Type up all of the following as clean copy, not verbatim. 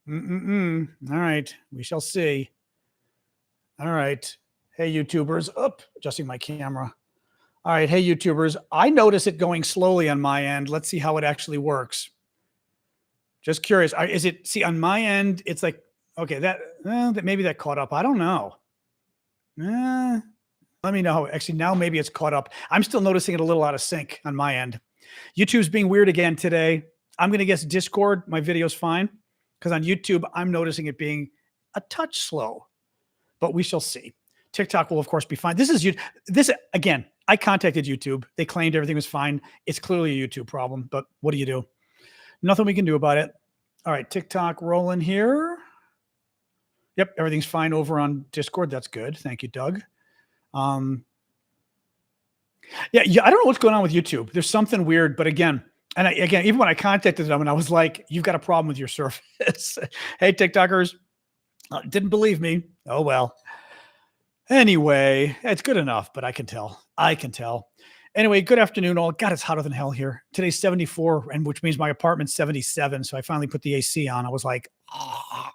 All right. We shall see. All right. Hey, YouTubers. Adjusting my camera. All right. Hey, YouTubers. I notice it going slowly on my end. Let's see how it actually works. Just curious. Is it, see, on my end, it's like, okay, that maybe that caught up. I don't know. Let me know. Actually, now maybe it's caught up. I'm still noticing it a little out of sync on my end. YouTube's being weird again today. I'm going to guess Discord, my video's fine. Because on YouTube, I'm noticing it being a touch slow. But we shall see. TikTok will, of course, be fine. This again, I contacted YouTube. They claimed everything was fine. It's clearly a YouTube problem, but what do you do? Nothing we can do about it. All right, TikTok rolling here. Yep, everything's fine over on Discord. That's good. Thank you, Doug. Yeah, I don't know what's going on with YouTube. There's something weird, but again, even when I contacted them and I was like, you've got a problem with your service. Hey, TikTokers, didn't believe me. Oh, well. Anyway, it's good enough, but I can tell. Anyway, good afternoon, all. God, it's hotter than hell here. Today's 74, and which means my apartment's 77. So I finally put the AC on. I was like, ah.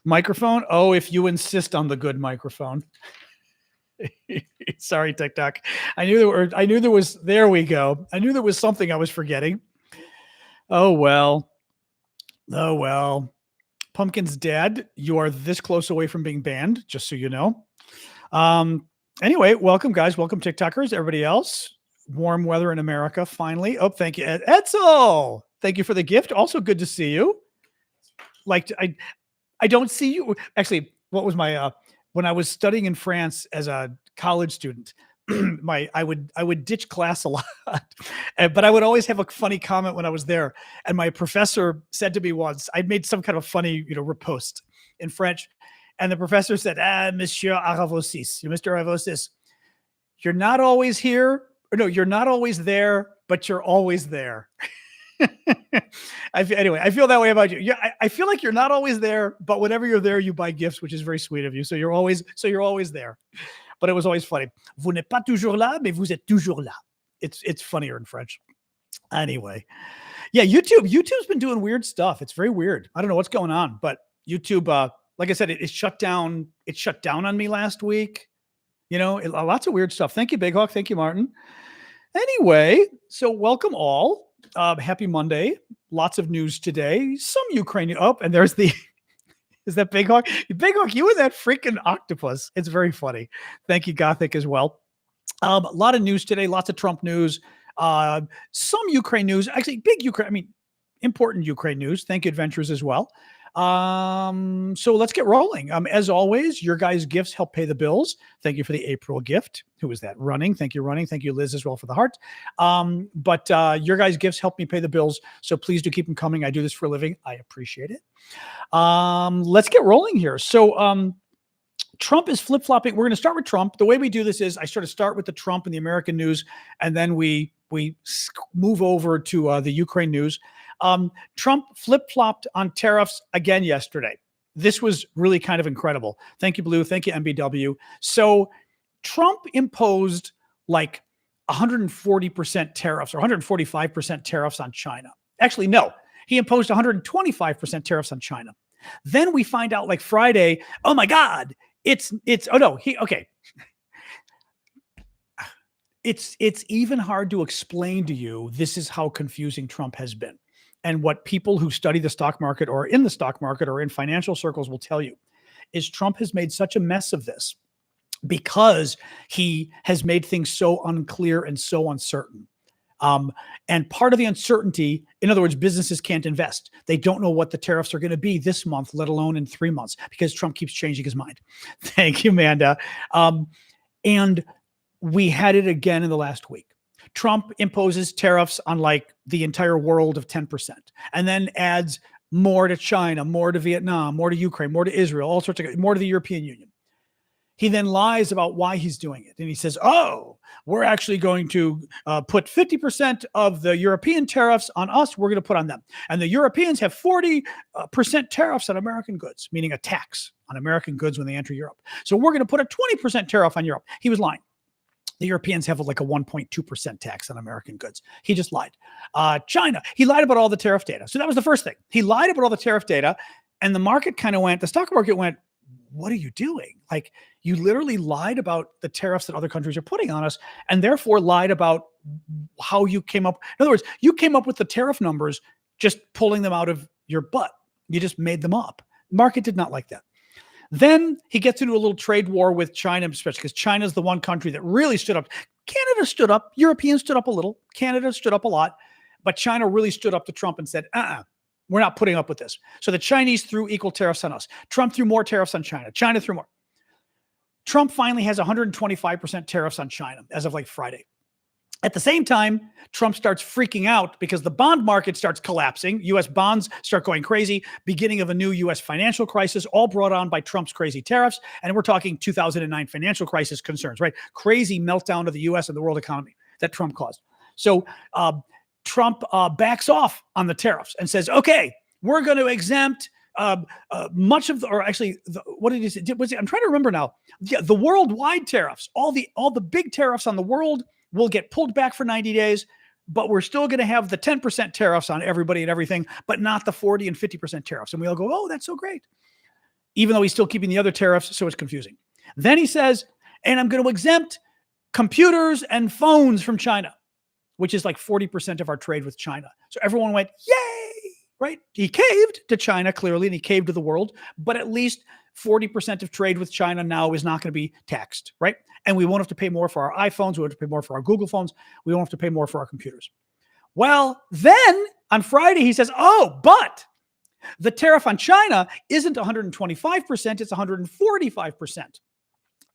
Microphone? Oh, if you insist on the good microphone. Sorry, TikTok. I knew there was, there we go. I knew there was something I was forgetting. Oh, well. Pumpkin's dead. You are this close away from being banned, just so you know. Anyway, welcome, guys. Welcome, TikTokers. Everybody else. Warm weather in America, finally. Oh, thank you, Edsel. Thank you for the gift. Also good to see you. Like, I don't see you. Actually, what was my, when I was studying in France as a college student, I would ditch class a lot, but I would always have a funny comment when I was there. And my professor said to me once, I'd made some kind of funny, riposte in French. And the professor said, Monsieur Aravosis, Mr. Aravosis, you're not always here. Or no, you're not always there, but you're always there. Anyway, I feel that way about you. Yeah, I feel like you're not always there, but whenever you're there, you buy gifts, which is very sweet of you. So you're always there. But it was always funny. Vous n'êtes pas toujours là, mais vous êtes toujours là. It's funnier in French. Anyway, yeah, YouTube's been doing weird stuff. It's very weird. I don't know what's going on, but YouTube, like I said, it shut down. It shut down on me last week. Lots of weird stuff. Thank you, Big Hawk. Thank you, Martin. Anyway, so welcome all. Happy Monday. Lots of news today. Some Ukrainian. Oh, and there's the. Is that Big Hawk? Big Hawk, you and that freaking octopus. It's very funny. Thank you, Gothic, as well. A lot of news today. Lots of Trump news. Some Ukraine news. Actually, big Ukraine. Important Ukraine news. Thank you, Adventures, as well. So let's get rolling. As always, your guys' gifts help pay the bills. Thank you for the April gift. Who is that? Running. Thank you, Running. Thank you, Liz, as well, for the heart. But your guys' gifts help me pay the bills. So please do keep them coming. I do this for a living. I appreciate it. Let's get rolling here. So, Trump is flip-flopping. We're going to start with Trump. The way we do this is I sort of start with the Trump and the American news, and then we move over to the Ukraine news. Trump flip-flopped on tariffs again yesterday. This was really kind of incredible. Thank you, Blue. Thank you, MBW. So Trump imposed like 140% tariffs or 145% tariffs on China. Actually, no. He imposed 125% tariffs on China. Then we find out like Friday, oh my God, it's even hard to explain to you. This is how confusing Trump has been. And what people who study the stock market or in the stock market or in financial circles will tell you is Trump has made such a mess of this because he has made things so unclear and so uncertain. And part of the uncertainty, in other words, businesses can't invest. They don't know what the tariffs are going to be this month, let alone in 3 months, because Trump keeps changing his mind. Thank you, Amanda. And we had it again in the last week. Trump imposes tariffs on like the entire world of 10%, and then adds more to China, more to Vietnam, more to Ukraine, more to Israel, all sorts of, more to the European Union. He then lies about why he's doing it. And he says, oh, we're actually going to put 50% of the European tariffs on us. We're going to put on them. And the Europeans have 40% tariffs on American goods, meaning a tax on American goods when they enter Europe. So we're going to put a 20% tariff on Europe. He was lying. The Europeans have like a 1.2% tax on American goods. He just lied. China, he lied about all the tariff data. So that was the first thing. He lied about all the tariff data, and the market kind of went, the stock market went, what are you doing? Like, you literally lied about the tariffs that other countries are putting on us, and therefore lied about how you came up. In other words, you came up with the tariff numbers just pulling them out of your butt. You just made them up. Market did not like that. Then he gets into a little trade war with China, especially because China is the one country that really stood up. Canada stood up. Europeans stood up a little. Canada stood up a lot. But China really stood up to Trump and said, we're not putting up with this. So the Chinese threw equal tariffs on us. Trump threw more tariffs on China. China threw more. Trump finally has 125% tariffs on China as of like Friday. At the same time, Trump starts freaking out because the bond market starts collapsing. U.S. bonds start going crazy, beginning of a new U.S. financial crisis, all brought on by Trump's crazy tariffs. And we're talking 2009 financial crisis concerns, right? Crazy meltdown of the U.S. and the world economy that Trump caused. So Trump backs off on the tariffs and says, okay, we're going to exempt much of the, or actually, what did he say? I'm trying to remember now. Yeah, the worldwide tariffs, all the big tariffs on the world will get pulled back for 90 days, but we're still going to have the 10% tariffs on everybody and everything, but not the 40 and 50% tariffs. And we all go, oh, that's so great. Even though he's still keeping the other tariffs, so it's confusing. Then he says, and I'm going to exempt computers and phones from China, which is like 40% of our trade with China. So everyone went, yay, right? He caved to China, clearly, and he caved to the world, but at least 40% of trade with China now is not going to be taxed, right? And we won't have to pay more for our iPhones. We won't have to pay more for our Google phones. We won't have to pay more for our computers. Well, then on Friday, he says, oh, but the tariff on China isn't 125%, it's 145%.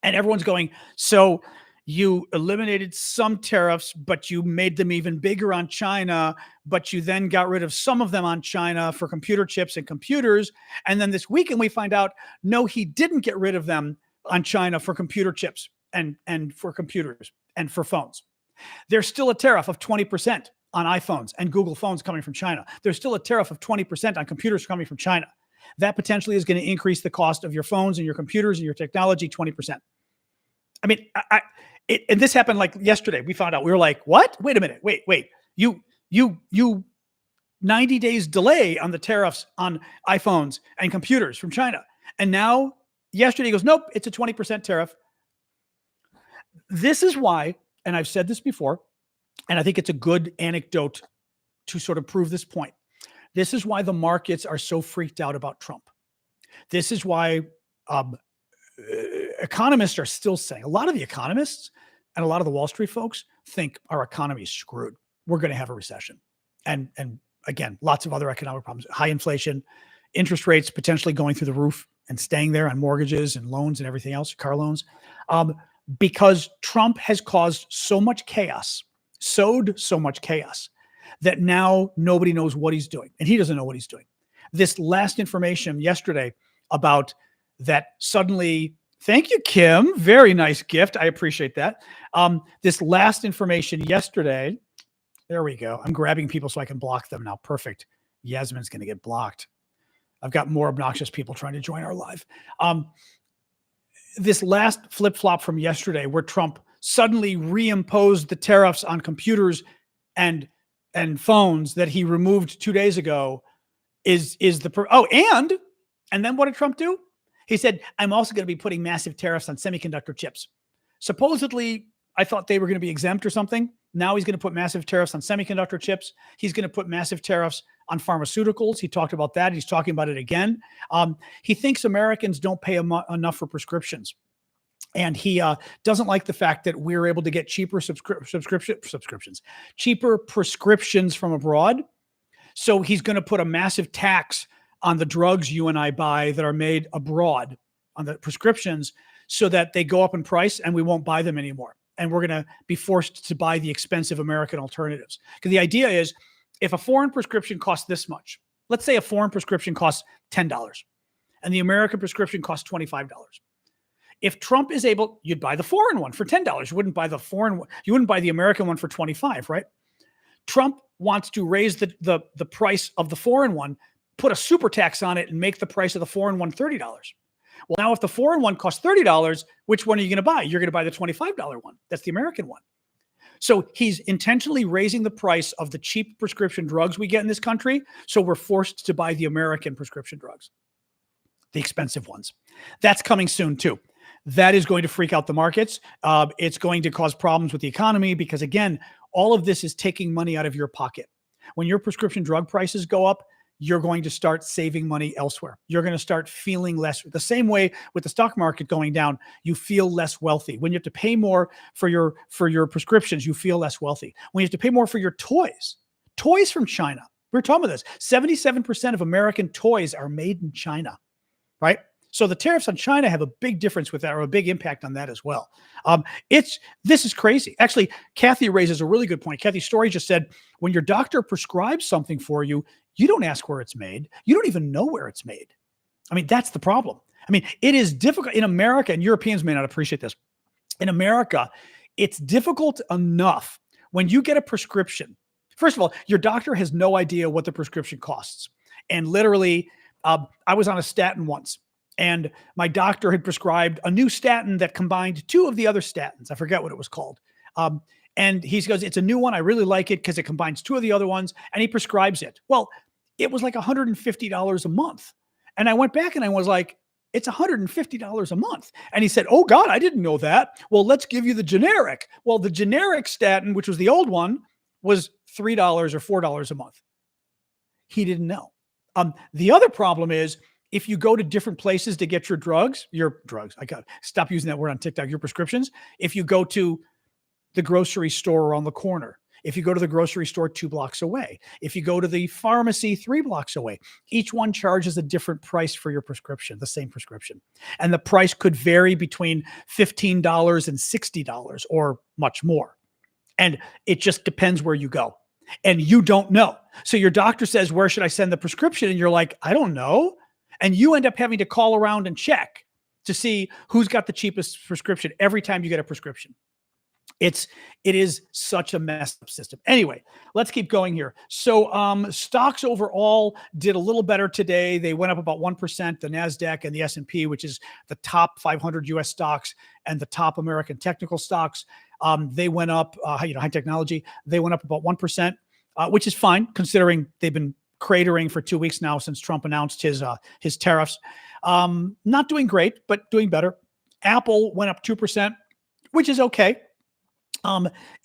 And everyone's going, so you eliminated some tariffs, but you made them even bigger on China, but you then got rid of some of them on China for computer chips and computers. And then this weekend we find out, no, he didn't get rid of them on China for computer chips and for computers and for phones. There's still a tariff of 20% on iPhones and Google phones coming from China. There's still a tariff of 20% on computers coming from China. That potentially is going to increase the cost of your phones and your computers and your technology 20%. I mean, and this happened like yesterday. We found out, we were like, what? Wait a minute. Wait. You 90 days delay on the tariffs on iPhones and computers from China. And now yesterday he goes, nope, it's a 20% tariff. This is why, and I've said this before, and I think it's a good anecdote to sort of prove this point. This is why the markets are so freaked out about Trump. This is why economists are still saying, a lot of the economists and a lot of the Wall Street folks think our economy is screwed. We're going to have a recession. And again, lots of other economic problems, high inflation, interest rates potentially going through the roof and staying there on mortgages and loans and everything else, car loans, because Trump has caused so much chaos, sowed so much chaos, that now nobody knows what he's doing. And he doesn't know what he's doing. This last information yesterday about that suddenly, thank you, Kim. Very nice gift. I appreciate that. This last information yesterday, there we go. I'm grabbing people so I can block them now. Perfect. Yasmin's going to get blocked. I've got more obnoxious people trying to join our live. This last flip-flop from yesterday where Trump suddenly reimposed the tariffs on computers and phones that he removed 2 days ago is the and then what did Trump do? He said, I'm also going to be putting massive tariffs on semiconductor chips. Supposedly, I thought they were going to be exempt or something. Now he's going to put massive tariffs on semiconductor chips. He's going to put massive tariffs on pharmaceuticals. He talked about that. He's talking about it again. He thinks Americans don't pay enough for prescriptions. And he doesn't like the fact that we're able to get cheaper cheaper prescriptions from abroad. So he's going to put a massive tax on the drugs you and I buy that are made abroad, on the prescriptions, so that they go up in price and we won't buy them anymore. And we're going to be forced to buy the expensive American alternatives. Because the idea is, if a foreign prescription costs this much, let's say a foreign prescription costs $10 and the American prescription costs $25. If Trump is able, you'd buy the foreign one for $10. You wouldn't buy the foreign one. You wouldn't buy the American one for $25, right? Trump wants to raise the price of the foreign one, put a super tax on it, and make the price of the foreign one $30. Well, now if the 4-in-1 costs $30, which one are you going to buy? You're going to buy the $25 one. That's the American one. So he's intentionally raising the price of the cheap prescription drugs we get in this country. So we're forced to buy the American prescription drugs, the expensive ones. That's coming soon too. That is going to freak out the markets. It's going to cause problems with the economy because, again, all of this is taking money out of your pocket. When your prescription drug prices go up, you're going to start saving money elsewhere. You're going to start feeling less. The same way with the stock market going down, you feel less wealthy. When you have to pay more for your prescriptions, you feel less wealthy. When you have to pay more for your toys from China. We were talking about this. 77% of American toys are made in China, right? So the tariffs on China have a big difference with that, or a big impact on that as well. This is crazy. Actually, Kathy raises a really good point. Kathy Story just said, when your doctor prescribes something for you, you don't ask where it's made. You don't even know where it's made. I mean, that's the problem. I mean, it is difficult in America, and Europeans may not appreciate this. In America, it's difficult enough when you get a prescription. First of all, your doctor has no idea what the prescription costs. And literally, I was on a statin once, and my doctor had prescribed a new statin that combined two of the other statins. I forget what it was called. And he goes, it's a new one. I really like it because it combines two of the other ones, and he prescribes it. Well, it was like $150 a month. And I went back and I was like, it's $150 a month. And he said, oh God, I didn't know that. Well, let's give you the generic. Well, the generic statin, which was the old one, was $3 or $4 a month. He didn't know. The other problem is, if you go to different places to get your drugs, I got to stop using that word on TikTok, your prescriptions. If you go to the grocery store around the corner, if you go to the grocery store 2 blocks away, if you go to the pharmacy 3 blocks away, each one charges a different price for your prescription, the same prescription. And the price could vary between $15 and $60 or much more. And it just depends where you go. And you don't know. So your doctor says, where should I send the prescription? And you're like, I don't know. And you end up having to call around and check to see who's got the cheapest prescription every time you get a prescription. It is such a messed up system. Anyway, let's keep going here. So stocks overall did a little better today. They went up about 1%, the NASDAQ and the S&P, which is the top 500 US stocks and the top American technical stocks. They went up, high technology, they went up about 1%, which is fine considering they've been cratering for 2 weeks now since Trump announced his tariffs. Not doing great, but doing better. Apple went up 2%, which is okay.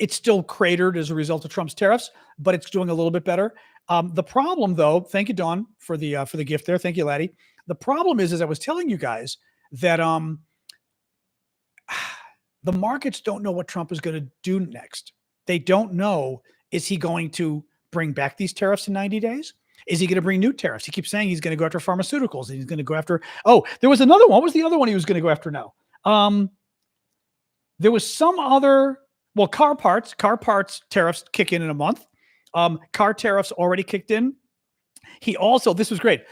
It's still cratered as a result of Trump's tariffs, but it's doing a little bit better. The problem, though, thank you, Dawn, for the gift there. Thank you, Laddie. The problem is, as I was telling you guys, that the markets don't know what Trump is going to do next. They don't know, is he going to bring back these tariffs in 90 days? Is he going to bring new tariffs? He keeps saying he's going to go after pharmaceuticals. And he's going to go after, there was another one. What was the other one he was going to go after now? There was some other, car parts tariffs kick in a month. Car tariffs already kicked in. He also, this was great.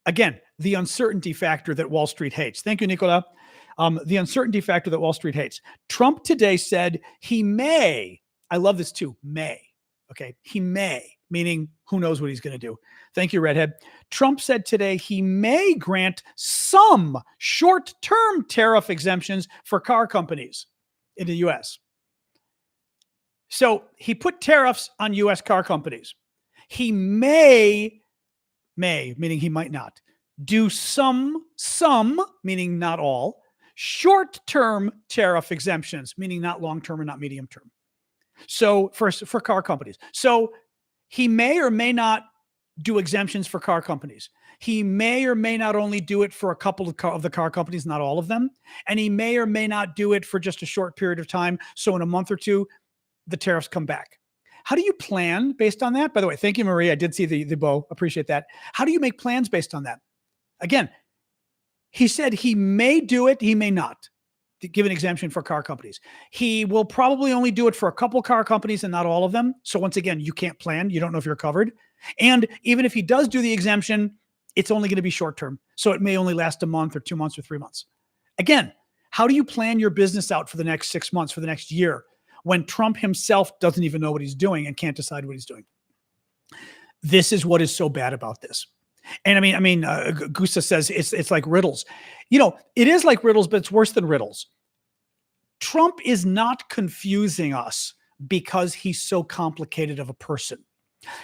Again, the uncertainty factor that Wall Street hates. Thank you, Nicola. The uncertainty factor that Wall Street hates. Trump today said he may, I love this too, may. Okay, he may, meaning who knows what he's going to do. Thank you, Redhead. Trump said today he may grant some short-term tariff exemptions for car companies in the U.S. So he put tariffs on U.S. car companies. He may, meaning he might not, do some, meaning not all, short-term tariff exemptions, meaning not long-term and not medium-term. So for car companies. So he may or may not do exemptions for car companies. He may or may not only do it for a couple of the car companies, not all of them. And he may or may not do it for just a short period of time. So in a month or two, the tariffs come back. How do you plan based on that? By the way, thank you, Marie. I did see the bow. Appreciate that. How do you make plans based on that? Again, he said he may do it. He may not give an exemption for car companies. He will probably only do it for a couple car companies and not all of them. So once again, you can't plan. You don't know if you're covered. And even if he does do the exemption, it's only going to be short term. So it may only last a month or 2 months or 3 months. Again, how do you plan your business out for the next 6 months, for the next year, when Trump himself doesn't even know what he's doing and can't decide what he's doing? This is what is so bad about this. And Gusta says it's like riddles. It is like riddles, but it's worse than riddles. Trump is not confusing us because he's so complicated of a person.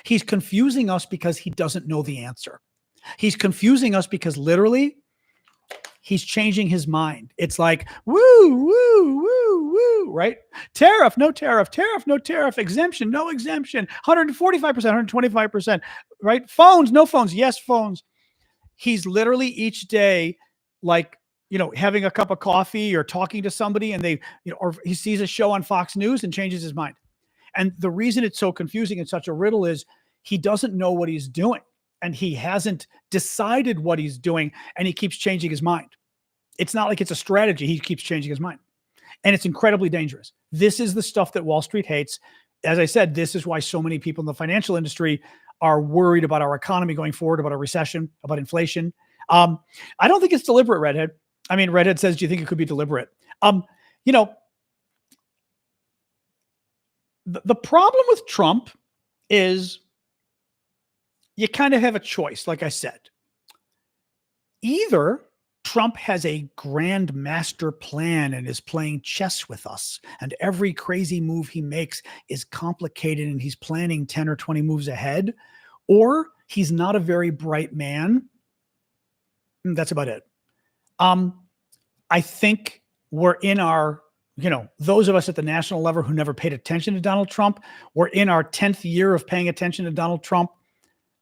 He's confusing us because he doesn't know the answer. He's confusing us because literally he's changing his mind. It's like, woo, woo, woo, woo, right? Tariff, no tariff, tariff, no tariff, exemption, no exemption, 145%, 125%, right? Phones, no phones, yes, phones. He's literally each day, like, having a cup of coffee or talking to somebody and or he sees a show on Fox News and changes his mind. And the reason it's so confusing and such a riddle is he doesn't know what he's doing and he hasn't decided what he's doing and he keeps changing his mind. It's not like it's a strategy. He keeps changing his mind and it's incredibly dangerous. This is the stuff that Wall Street hates. As I said, this is why so many people in the financial industry are worried about our economy going forward, about a recession, about inflation. I don't think it's deliberate, Redhead. Redhead says, do you think it could be deliberate? The problem with Trump is you kind of have a choice, like I said. Either Trump has a grand master plan and is playing chess with us, and every crazy move he makes is complicated and he's planning 10 or 20 moves ahead, or he's not a very bright man. That's about it. I think we're in our, those of us at the national level who never paid attention to Donald Trump, we're in our 10th year of paying attention to Donald Trump.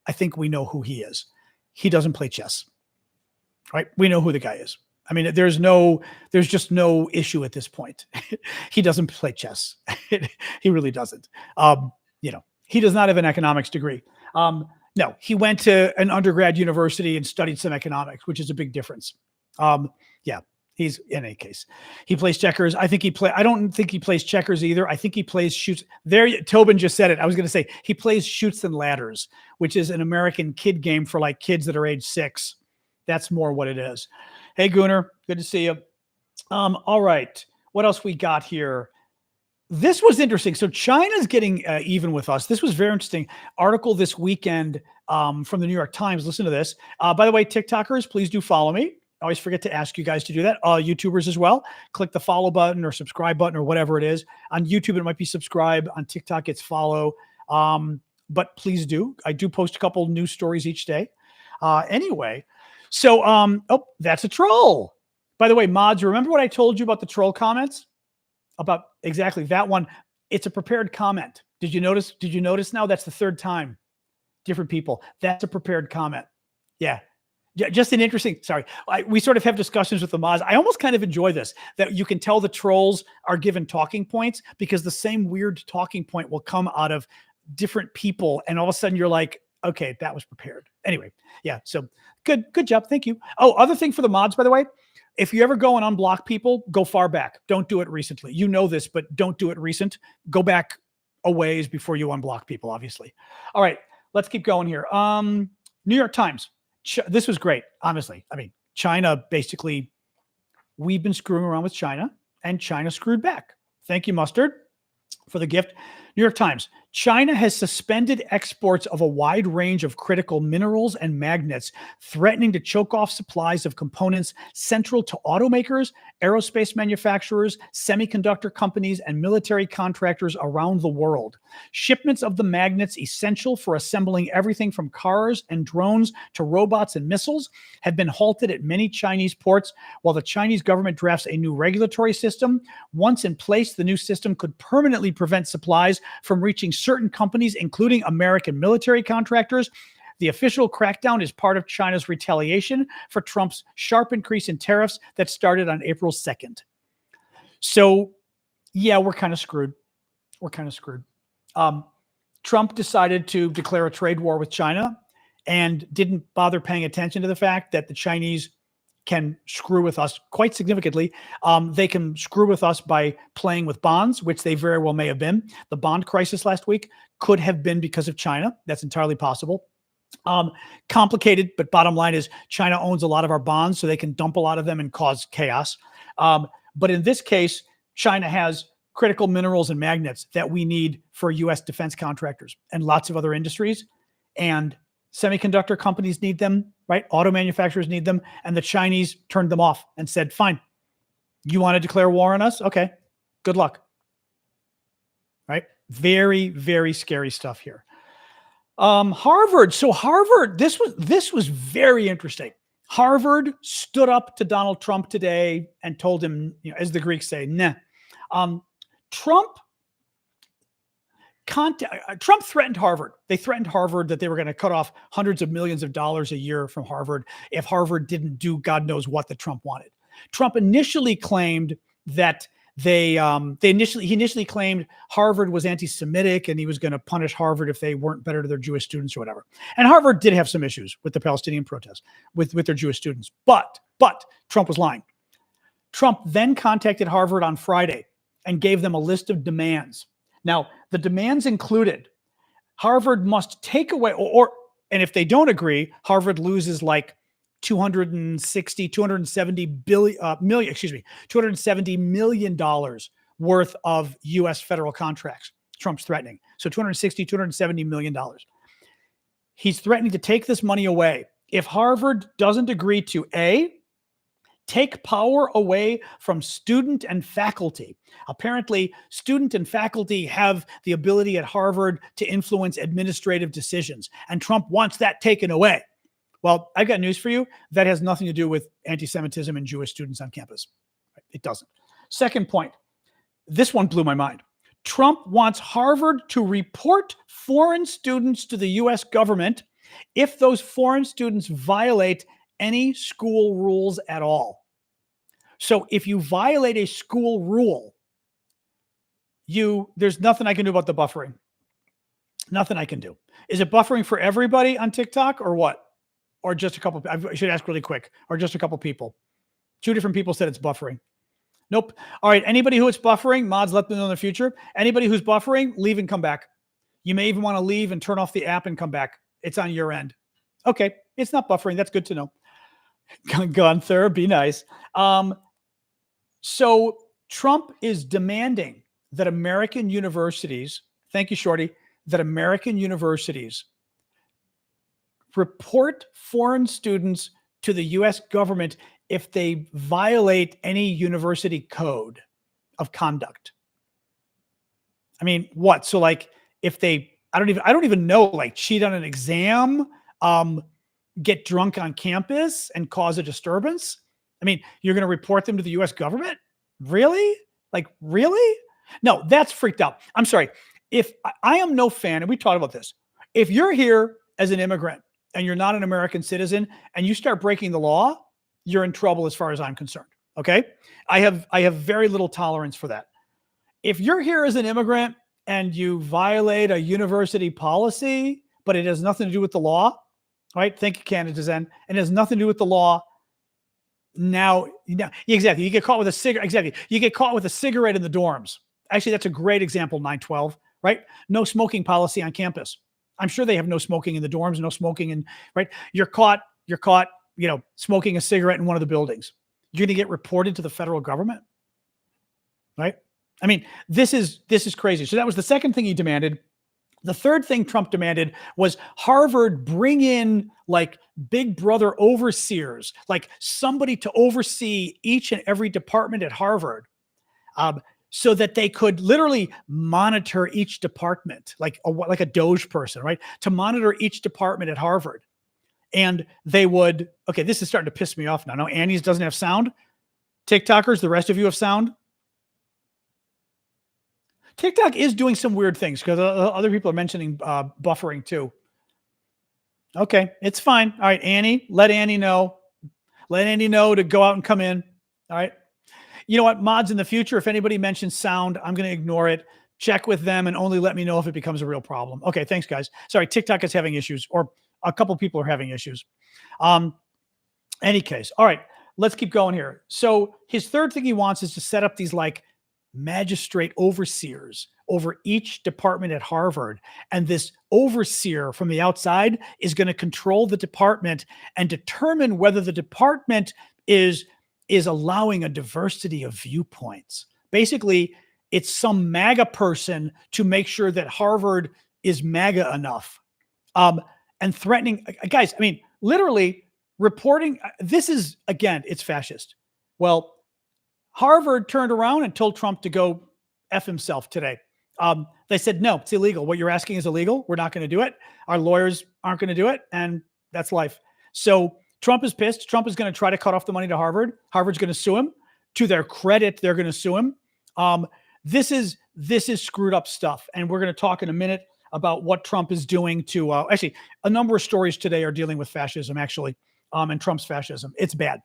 I think we know who he is. He doesn't play chess, right? We know who the guy is. There's just no issue at this point. He doesn't play chess. He really doesn't. He does not have an economics degree. No, he went to an undergrad university and studied some economics, which is a big difference. He's in any case. He plays checkers. I don't think he plays checkers either. I think he plays shoots. There, Tobin just said it. I was going to say he plays Chutes and Ladders, which is an American kid game for like kids that are age 6. That's more what it is. Hey, Gunnar, good to see you. All right. What else we got here? This was interesting. So China's getting even with us. This was very interesting article this weekend from the New York Times. Listen to this. By the way, TikTokers, please do follow me. I always forget to ask you guys to do that. YouTubers as well. Click the follow button or subscribe button or whatever it is. On YouTube, it might be subscribe. On TikTok, it's follow. But please do. I do post a couple news stories each day. Anyway, so that's a troll. By the way, mods, remember what I told you about the troll comments? About exactly that one. It's a prepared comment. Did you notice? Did you notice now? That's the third time. Different people. That's a prepared comment. Yeah. Just an interesting, sorry. We sort of have discussions with the mods. I almost kind of enjoy this, that you can tell the trolls are given talking points because the same weird talking point will come out of different people. And all of a sudden you're like, okay, that was prepared. Anyway. Yeah. So good job. Thank you. Oh, other thing for the mods, by the way, if you ever go and unblock people, go far back. Don't do it recently. You know this, but don't do it recent. Go back a ways before you unblock people, obviously. All right, let's keep going here. New York Times. This was great, honestly. China, basically, we've been screwing around with China, and China screwed back. Thank you, Mustard, for the gift. New York Times. China has suspended exports of a wide range of critical minerals and magnets, threatening to choke off supplies of components central to automakers, aerospace manufacturers, semiconductor companies, and military contractors around the world. Shipments of the magnets essential for assembling everything from cars and drones to robots and missiles have been halted at many Chinese ports, while the Chinese government drafts a new regulatory system. Once in place, the new system could permanently prevent supplies from reaching certain companies, including American military contractors. The official crackdown is part of China's retaliation for Trump's sharp increase in tariffs that started on April 2nd. So, yeah, we're kind of screwed. Trump decided to declare a trade war with China and didn't bother paying attention to the fact that the Chinese can screw with us quite significantly. They can screw with us by playing with bonds, which they very well may have been. The bond crisis last week could have been because of China. That's entirely possible. Complicated, but bottom line is China owns a lot of our bonds, so they can dump a lot of them and cause chaos. But in this case, China has critical minerals and magnets that we need for U.S. defense contractors and lots of other industries. And Semiconductor companies need them, right? Auto manufacturers need them. And the Chinese turned them off and said, fine, you want to declare war on us? Okay, good luck. Right? Very, very scary stuff here. Harvard. So Harvard, this was very interesting. Harvard stood up to Donald Trump today and told him, as the Greeks say, nah. Trump threatened Harvard. They threatened Harvard that they were going to cut off hundreds of millions of dollars a year from Harvard if Harvard didn't do God knows what that Trump wanted. Trump initially claimed that he initially claimed Harvard was anti-Semitic and he was going to punish Harvard if they weren't better to their Jewish students or whatever. And Harvard did have some issues with the Palestinian protests with their Jewish students, but Trump was lying. Trump then contacted Harvard on Friday and gave them a list of demands. Now, the demands included Harvard must take away, and if they don't agree, Harvard loses like $270 million worth of U.S. federal contracts. Trump's threatening. So $270 million. He's threatening to take this money away if Harvard doesn't agree to A, take power away from student and faculty. Apparently, student and faculty have the ability at Harvard to influence administrative decisions, and Trump wants that taken away. Well, I've got news for you. That has nothing to do with anti-Semitism and Jewish students on campus. It doesn't. Second point, this one blew my mind. Trump wants Harvard to report foreign students to the U.S. government if those foreign students violate any school rules at all. So if you violate a school rule, there's nothing I can do about the buffering. Nothing I can do. Is it buffering for everybody on TikTok or what? Or just a couple? I should ask really quick. Or just a couple people? 2 different people said it's buffering. Nope. All right. Anybody who it's buffering, mods, let them know in the future. Anybody who's buffering, leave and come back. You may even want to leave and turn off the app and come back. It's on your end. Okay. It's not buffering. That's good to know. Gunther, be nice. So Trump is demanding that American universities, thank you, Shorty, that American universities report foreign students to the U.S. government if they violate any university code of conduct. I mean, what? So like if they, I don't even know, like cheat on an exam, get drunk on campus and cause a disturbance. I mean, you're going to report them to the U.S. government? Really? Like, really? No, that's freaked out. I'm sorry. If I am no fan, and we talked about this, if you're here as an immigrant and you're not an American citizen and you start breaking the law, you're in trouble as far as I'm concerned. Okay. I have very little tolerance for that. If you're here as an immigrant and you violate a university policy, but it has nothing to do with the law, right? Thank you, Canada Zen. And it has nothing to do with the law. Now, exactly. You get caught with a cigarette. Exactly. You get caught with a cigarette in the dorms. Actually, that's a great example, 912, right? No smoking policy on campus. I'm sure they have no smoking in the dorms, no smoking in, right? You're caught, smoking a cigarette in one of the buildings. You're going to get reported to the federal government, right? I mean, this is crazy. So that was the second thing he demanded. The third thing Trump demanded was Harvard bring in like big brother overseers, like somebody to oversee each and every department at Harvard, so that they could literally monitor each department, like a Doge person, right? To monitor each department at Harvard. And they would, okay, this is starting to piss me off now. No, Annie's doesn't have sound. TikTokers, the rest of you have sound. TikTok is doing some weird things because other people are mentioning buffering too. Okay, it's fine. All right, Annie, let Annie know. Let Annie know to go out and come in. All right. You know what, mods, in the future, if anybody mentions sound, I'm going to ignore it. Check with them and only let me know if it becomes a real problem. Okay, thanks, guys. Sorry, TikTok is having issues, or a couple people are having issues. Any case. All right, let's keep going here. So his third thing he wants is to set up these like magistrate overseers over each department at Harvard. And this overseer from the outside is going to control the department and determine whether the department is allowing a diversity of viewpoints. Basically, it's some MAGA person to make sure that Harvard is MAGA enough. and threatening guys. I mean, literally reporting. This is, again, it's fascist. Well, Harvard turned around and told Trump to go F himself today. They said, no, it's illegal. What you're asking is illegal. We're not going to do it. Our lawyers aren't going to do it. And that's life. So Trump is pissed. Trump is going to try to cut off the money to Harvard. Harvard's going to sue him. To their credit, they're going to sue him. This is screwed up stuff. And we're going to talk in a minute about what Trump is doing to, actually, a number of stories today are dealing with fascism, actually, and Trump's fascism. It's bad.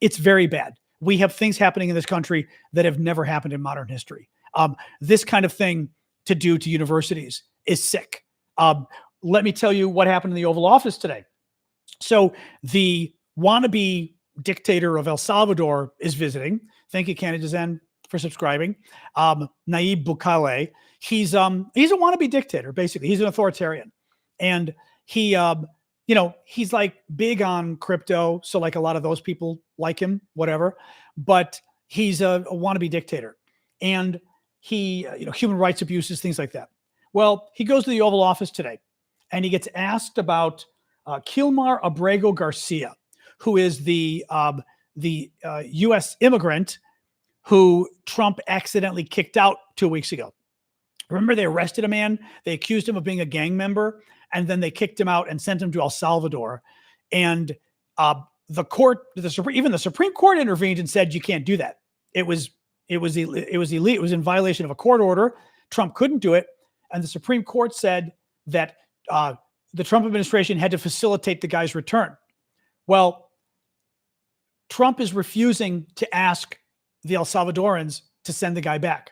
It's very bad. We have things happening in this country that have never happened in modern history. This kind of thing to do to universities is sick. Let me tell you what happened in the Oval Office today. So the wannabe dictator of El Salvador is visiting. Thank you, Canada Zen, for subscribing. Nayib Bukele. He's a wannabe dictator, basically. He's an authoritarian. And he, he's like big on crypto. So like a lot of those people like him, whatever. But he's a wannabe dictator. And he, human rights abuses, things like that. Well, he goes to the Oval Office today and he gets asked about Kilmar Abrego Garcia, who is the U.S. immigrant who Trump accidentally kicked out 2 weeks ago. Remember, they arrested a man, they accused him of being a gang member, and then they kicked him out and sent him to El Salvador. And the court, even the Supreme Court intervened and said, you can't do that. It was illegal. It was in violation of a court order. Trump couldn't do it. And the Supreme Court said that the Trump administration had to facilitate the guy's return. Well, Trump is refusing to ask the El Salvadorans to send the guy back.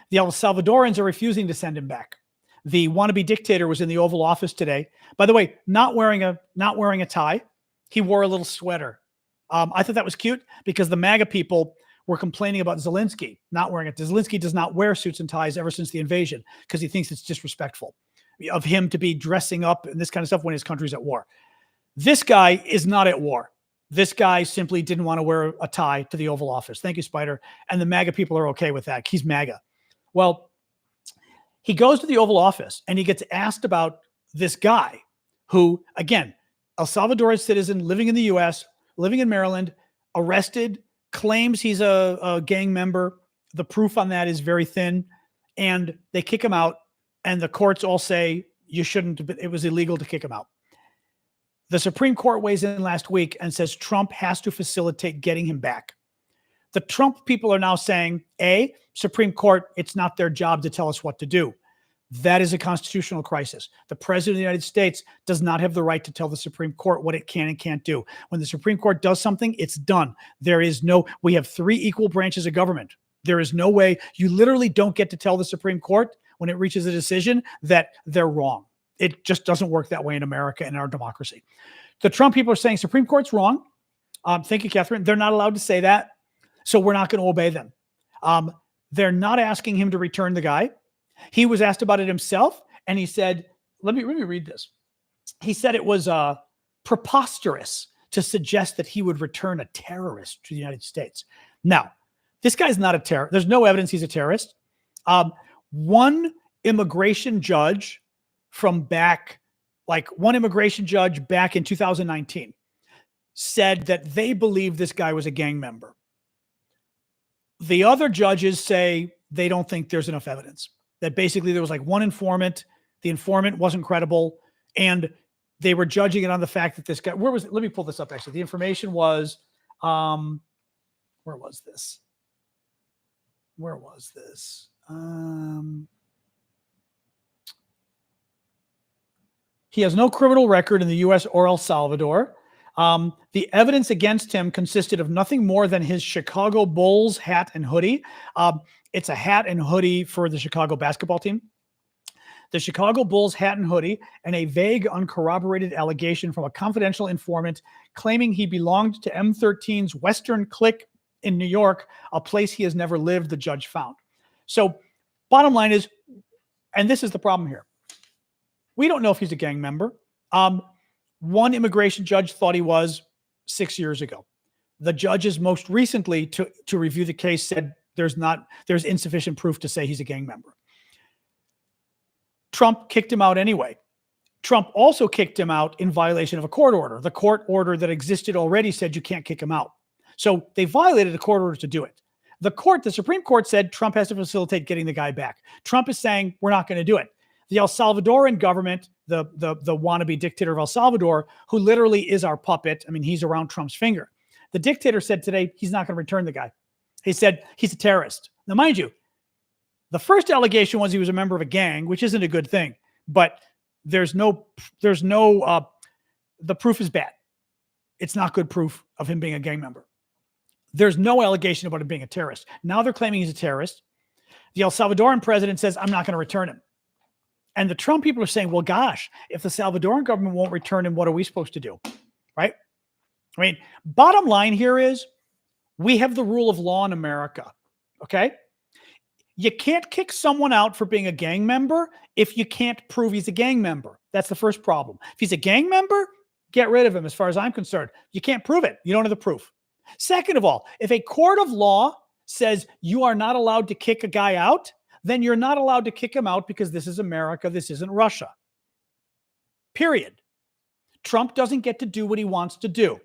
The El Salvadorans are refusing to send him back. The wannabe dictator was in the Oval Office today. By the way, not wearing a tie. He wore a little sweater. I thought that was cute because the MAGA people were complaining about Zelensky not wearing it. Zelensky does not wear suits and ties ever since the invasion because he thinks it's disrespectful of him to be dressing up and this kind of stuff when his country's at war. This guy is not at war. This guy simply didn't want to wear a tie to the Oval Office. Thank you, Spider. And the MAGA people are okay with that. He's MAGA. Well, he goes to the Oval Office and he gets asked about this guy who, again, El Salvadorian citizen living in the U.S., living in Maryland, arrested, claims he's a gang member. The proof on that is very thin. And they kick him out. And the courts all say you shouldn't, it was illegal to kick him out. The Supreme Court weighs in last week and says Trump has to facilitate getting him back. The Trump people are now saying, A, Supreme Court, it's not their job to tell us what to do. That is a constitutional crisis. The president of the United States does not have the right to tell the Supreme Court what it can and can't do. When the Supreme Court does something, it's done. We have 3 equal branches of government. There is no way, you literally don't get to tell the Supreme Court when it reaches a decision that they're wrong. It just doesn't work that way in America and our democracy. The Trump people are saying Supreme Court's wrong. Thank you, Catherine. They're not allowed to say that. So we're not going to obey them. They're not asking him to return the guy. He was asked about it himself. And he said, let me read this. He said it was preposterous to suggest that he would return a terrorist to the United States. Now, this guy's not a terrorist. There's no evidence he's a terrorist. One immigration judge back in 2019 said that they believe this guy was a gang member. The other judges say they don't think there's enough evidence, that basically there was like one informant, the informant wasn't credible, and they were judging it on the fact that this guy, let me pull this up actually. The information was, where was this? He has no criminal record in the U.S. or El Salvador. The evidence against him consisted of nothing more than his Chicago Bulls hat and hoodie. It's a hat and hoodie for the Chicago basketball team. The Chicago Bulls hat and hoodie, and a vague, uncorroborated allegation from a confidential informant claiming he belonged to M13's Western Clique in New York, a place he has never lived, the judge found. So bottom line is, and this is the problem here, we don't know if he's a gang member. One immigration judge thought he was 6 years ago. The judges most recently to review the case said there's insufficient proof to say he's a gang member. Trump kicked him out anyway. Trump also kicked him out in violation of a court order. The court order that existed already said you can't kick him out. So they violated the court order to do it. The Supreme Court said Trump has to facilitate getting the guy back. Trump is saying we're not going to do it. The El Salvadoran government, the wannabe dictator of El Salvador, who literally is our puppet. I mean, he's around Trump's finger. The dictator said today he's not going to return the guy. He said he's a terrorist. Now, mind you, the first allegation was he was a member of a gang, which isn't a good thing. But the proof is bad. It's not good proof of him being a gang member. There's no allegation about him being a terrorist. Now they're claiming he's a terrorist. The El Salvadoran president says, I'm not going to return him. And the Trump people are saying, well, gosh, if the Salvadoran government won't return him, what are we supposed to do? Right? I mean, bottom line here is we have the rule of law in America. Okay? You can't kick someone out for being a gang member if you can't prove he's a gang member. That's the first problem. If he's a gang member, get rid of him as far as I'm concerned. You can't prove it. You don't have the proof. Second of all, if a court of law says you are not allowed to kick a guy out, then you're not allowed to kick him out because this is America. This isn't Russia. Period. Trump doesn't get to do what he wants to do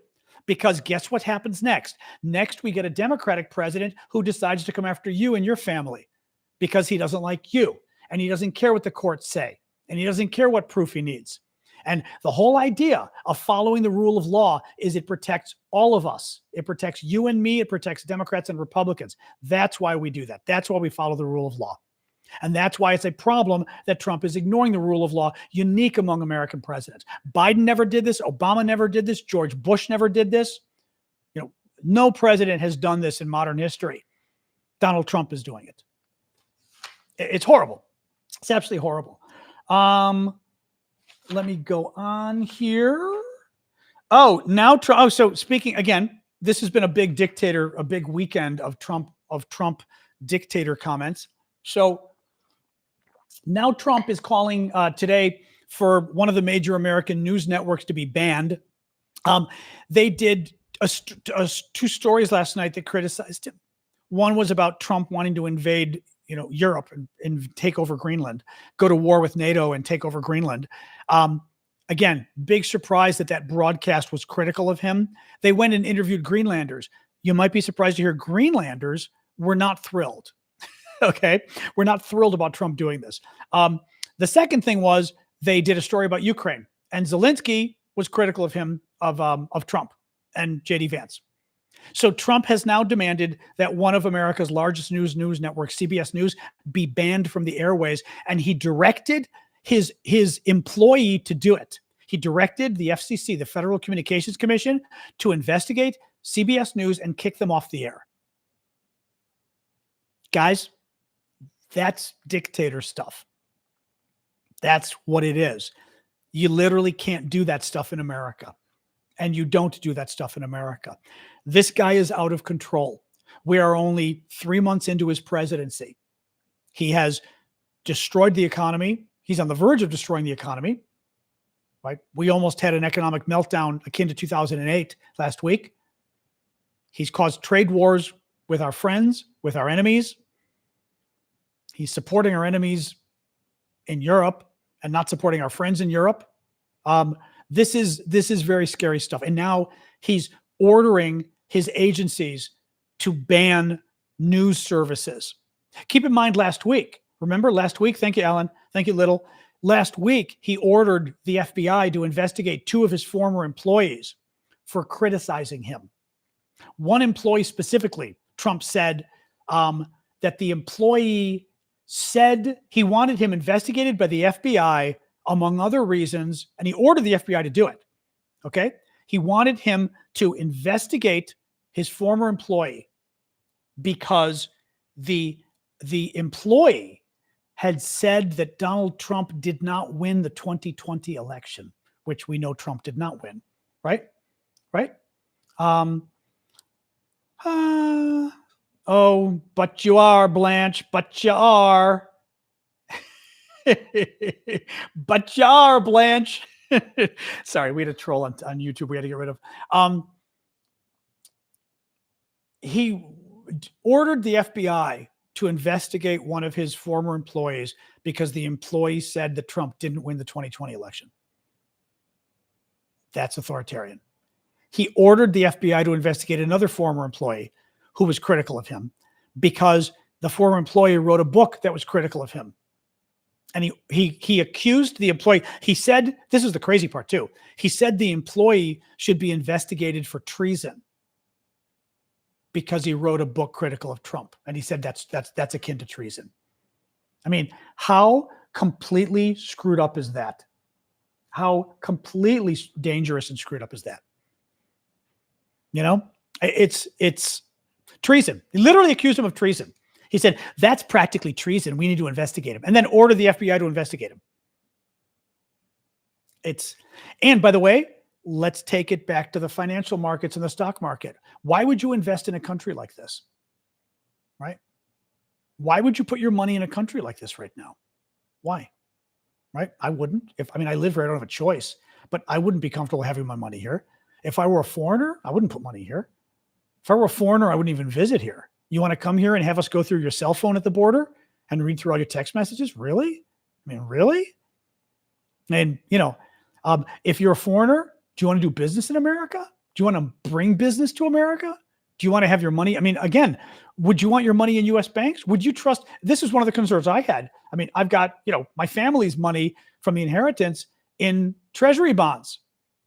because guess what happens next? Next, we get a Democratic president who decides to come after you and your family because he doesn't like you and he doesn't care what the courts say and he doesn't care what proof he needs. And the whole idea of following the rule of law is it protects all of us. It protects you and me. It protects Democrats and Republicans. That's why we do that. That's why we follow the rule of law. And that's why it's a problem that Trump is ignoring the rule of law, unique among American presidents. Biden never did this. Obama never did this. George Bush never did this. You know, no president has done this in modern history. Donald Trump is doing it. It's horrible. It's absolutely horrible. Let me go on here. Oh, now Trump. Oh, so speaking again, this has been a big weekend of Trump dictator comments. So now Trump is calling today for one of the major American news networks to be banned. They did two stories last night that criticized him. One was about Trump wanting to invade Europe and take over Greenland, go to war with NATO and take over Greenland. Again, big surprise that broadcast was critical of him. They went and interviewed Greenlanders. You might be surprised to hear Greenlanders were not thrilled. Okay. We're not thrilled about Trump doing this. The second thing was they did a story about Ukraine and Zelensky was critical of him, of Trump and JD Vance. So Trump has now demanded that one of America's largest news networks, CBS News, be banned from the airways. And he directed his employee to do it. He directed the FCC, the Federal Communications Commission, to investigate CBS News and kick them off the air. Guys, that's dictator stuff. That's what it is. You literally can't do that stuff in America. And you don't do that stuff in America. This guy is out of control. We are only 3 months into his presidency. He has destroyed the economy. He's on the verge of destroying the economy. Right? We almost had an economic meltdown akin to 2008 last week. He's caused trade wars with our friends, with our enemies. He's supporting our enemies in Europe and not supporting our friends in Europe. This is very scary stuff. And now he's ordering his agencies to ban news services. Keep in mind remember last week, thank you, Alan, thank you, Little. Last week, he ordered the FBI to investigate 2 of his former employees for criticizing him. One employee specifically, Trump said that the employee said he wanted him investigated by the FBI, among other reasons, and he ordered the FBI to do it. Okay? He wanted him to investigate his former employee because the employee had said that Donald Trump did not win the 2020 election, which we know Trump did not win, right? Right? Oh, but you are, Blanche, but you are. But you are, Blanche. Sorry, we had a troll on YouTube we had to get rid of. He ordered the FBI to investigate one of his former employees because the employee said that Trump didn't win the 2020 election. That's authoritarian. He ordered the FBI to investigate another former employee who was critical of him because the former employee wrote a book that was critical of him. And he accused the employee. He said, this is the crazy part too. He said the employee should be investigated for treason because he wrote a book critical of Trump. And he said that's akin to treason. I mean, how completely screwed up is that? How completely dangerous and screwed up is that? You know, it's treason. He literally accused him of treason. He said, that's practically treason. We need to investigate him. And then order the FBI to investigate him. And by the way, let's take it back to the financial markets and the stock market. Why would you invest in a country like this? Right? Why would you put your money in a country like this right now? Why? Right? I wouldn't. I live here, I don't have a choice, but I wouldn't be comfortable having my money here. If I were a foreigner, I wouldn't put money here. If I were a foreigner, I wouldn't even visit here. You want to come here and have us go through your cell phone at the border and read through all your text messages? Really? I mean, really? And, if you're a foreigner, do you want to do business in America? Do you want to bring business to America? Do you want to have your money? I mean, again, would you want your money in U.S. banks? Would you trust? This is one of the concerns I had. I mean, I've got, my family's money from the inheritance in treasury bonds.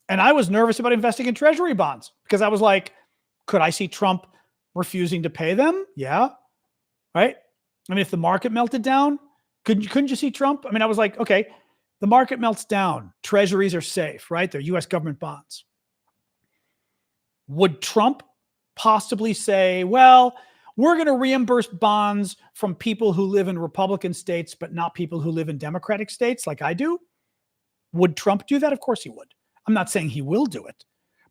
And I was nervous about investing in treasury bonds because I was like, could I see Trump refusing to pay them? Yeah. Right. I mean, if the market melted down, couldn't you see Trump? I mean, I was like, okay, the market melts down. Treasuries are safe, right? They're U.S. government bonds. Would Trump possibly say, well, we're going to reimburse bonds from people who live in Republican states, but not people who live in Democratic states like I do? Would Trump do that? Of course he would. I'm not saying he will do it,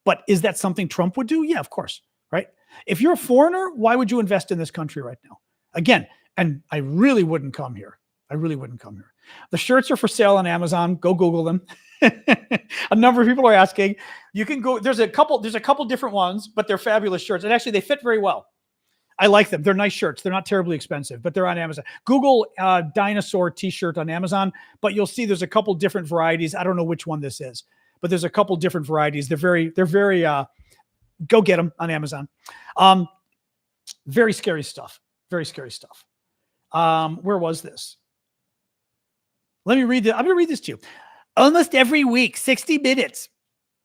but is that something Trump would do? Yeah, of course, right? If you're a foreigner, why would you invest in this country right now? Again, and I really wouldn't come here. I really wouldn't come here. The shirts are for sale on Amazon. Go Google them. A number of people are asking. You can go. There's a couple different ones, but they're fabulous shirts. And actually, they fit very well. I like them. They're nice shirts. They're not terribly expensive, but they're on Amazon. Google dinosaur t-shirt on Amazon, but you'll see there's a couple different varieties. I don't know which one this is, but there's a couple different varieties. They're very, go get them on Amazon. Very scary stuff. Very scary stuff. Where was this? Let me read this. I'm going to read this to you. Almost every week, 60 Minutes,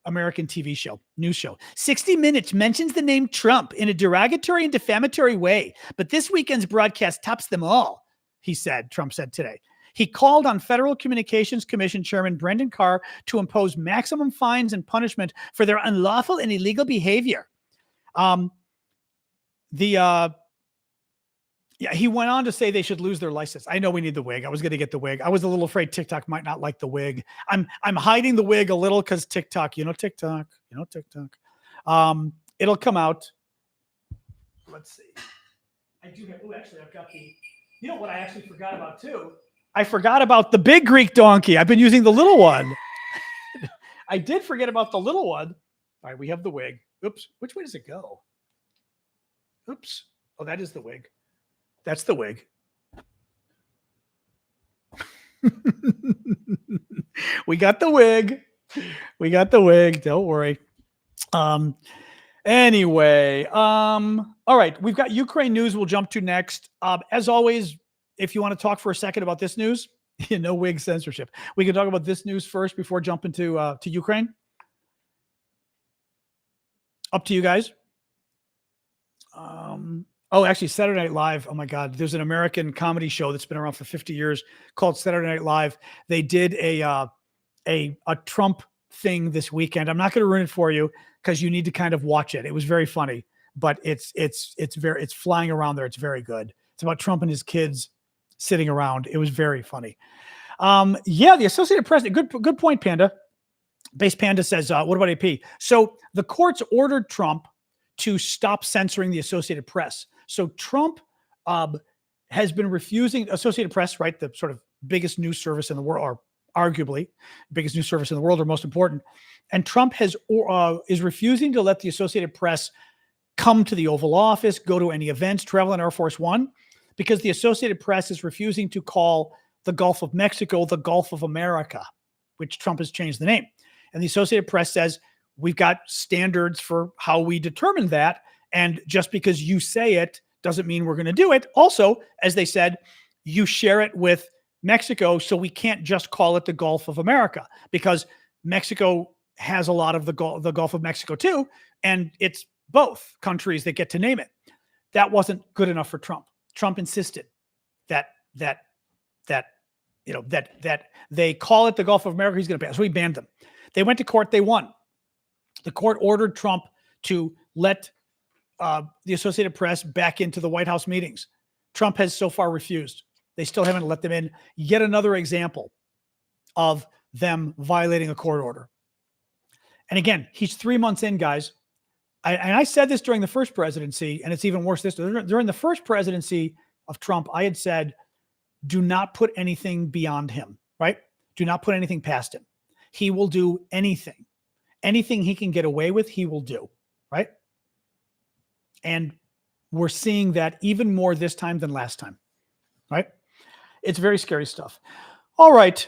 American TV show, news show. 60 Minutes mentions the name Trump in a derogatory and defamatory way, but this weekend's broadcast tops them all, Trump said today. He called on Federal Communications Commission Chairman Brendan Carr to impose maximum fines and punishment for their unlawful and illegal behavior. He went on to say they should lose their license. I know we need the wig. I was going to get the wig. I was a little afraid TikTok might not like the wig. I'm hiding the wig a little because TikTok. It'll come out. Let's see. I do have. Oh, actually, I've got the. You know what I actually forgot about too? I forgot about the big Greek donkey. I've been using the little one. I did forget about the little one. All right, we have the wig. Oops. Which way does it go? Oops. Oh, that is the wig. That's the wig. We got the wig. We got the wig. Don't worry. Anyway, all right. We've got Ukraine news we'll jump to next. As always, if you want to talk for a second about this news, no wig censorship. We can talk about this news first before jumping to Ukraine. Up to you guys. Actually, Saturday Night Live. Oh my God, there's an American comedy show that's been around for 50 years called Saturday Night Live. They did a Trump thing this weekend. I'm not going to ruin it for you because you need to kind of watch it. It was very funny, but it's flying around there. It's very good. It's about Trump and his kids sitting around. It was very funny. The Associated Press. Good point, Panda. Base Panda says, what about AP? So the courts ordered Trump to stop censoring the Associated Press. So Trump has been refusing Associated Press, right? The sort of biggest news service in the world, or arguably biggest news service in the world, or most important. And Trump is refusing to let the Associated Press come to the Oval Office, go to any events, travel on Air Force One, because the Associated Press is refusing to call the Gulf of Mexico the Gulf of America, which Trump has changed the name. And the Associated Press says, we've got standards for how we determine that. And just because you say it doesn't mean we're going to do it. Also, as they said, you share it with Mexico, so we can't just call it the Gulf of America, because Mexico has a lot of the Gulf of Mexico too, and it's both countries that get to name it. That wasn't good enough for Trump. Trump insisted that they call it the Gulf of America. He's going to pass. So he banned them. They went to court. They won. The court ordered Trump to let the Associated Press back into the White House meetings. Trump has so far refused. They still haven't let them in. Yet another example of them violating a court order. And again, he's 3 months in, guys. I said this during the first presidency, and it's even worse this during the first presidency of Trump. I had said, do not put anything beyond him, right? Do not put anything past him. He will do anything. Anything he can get away with, he will do, right? And we're seeing that even more this time than last time, right? It's very scary stuff. All right.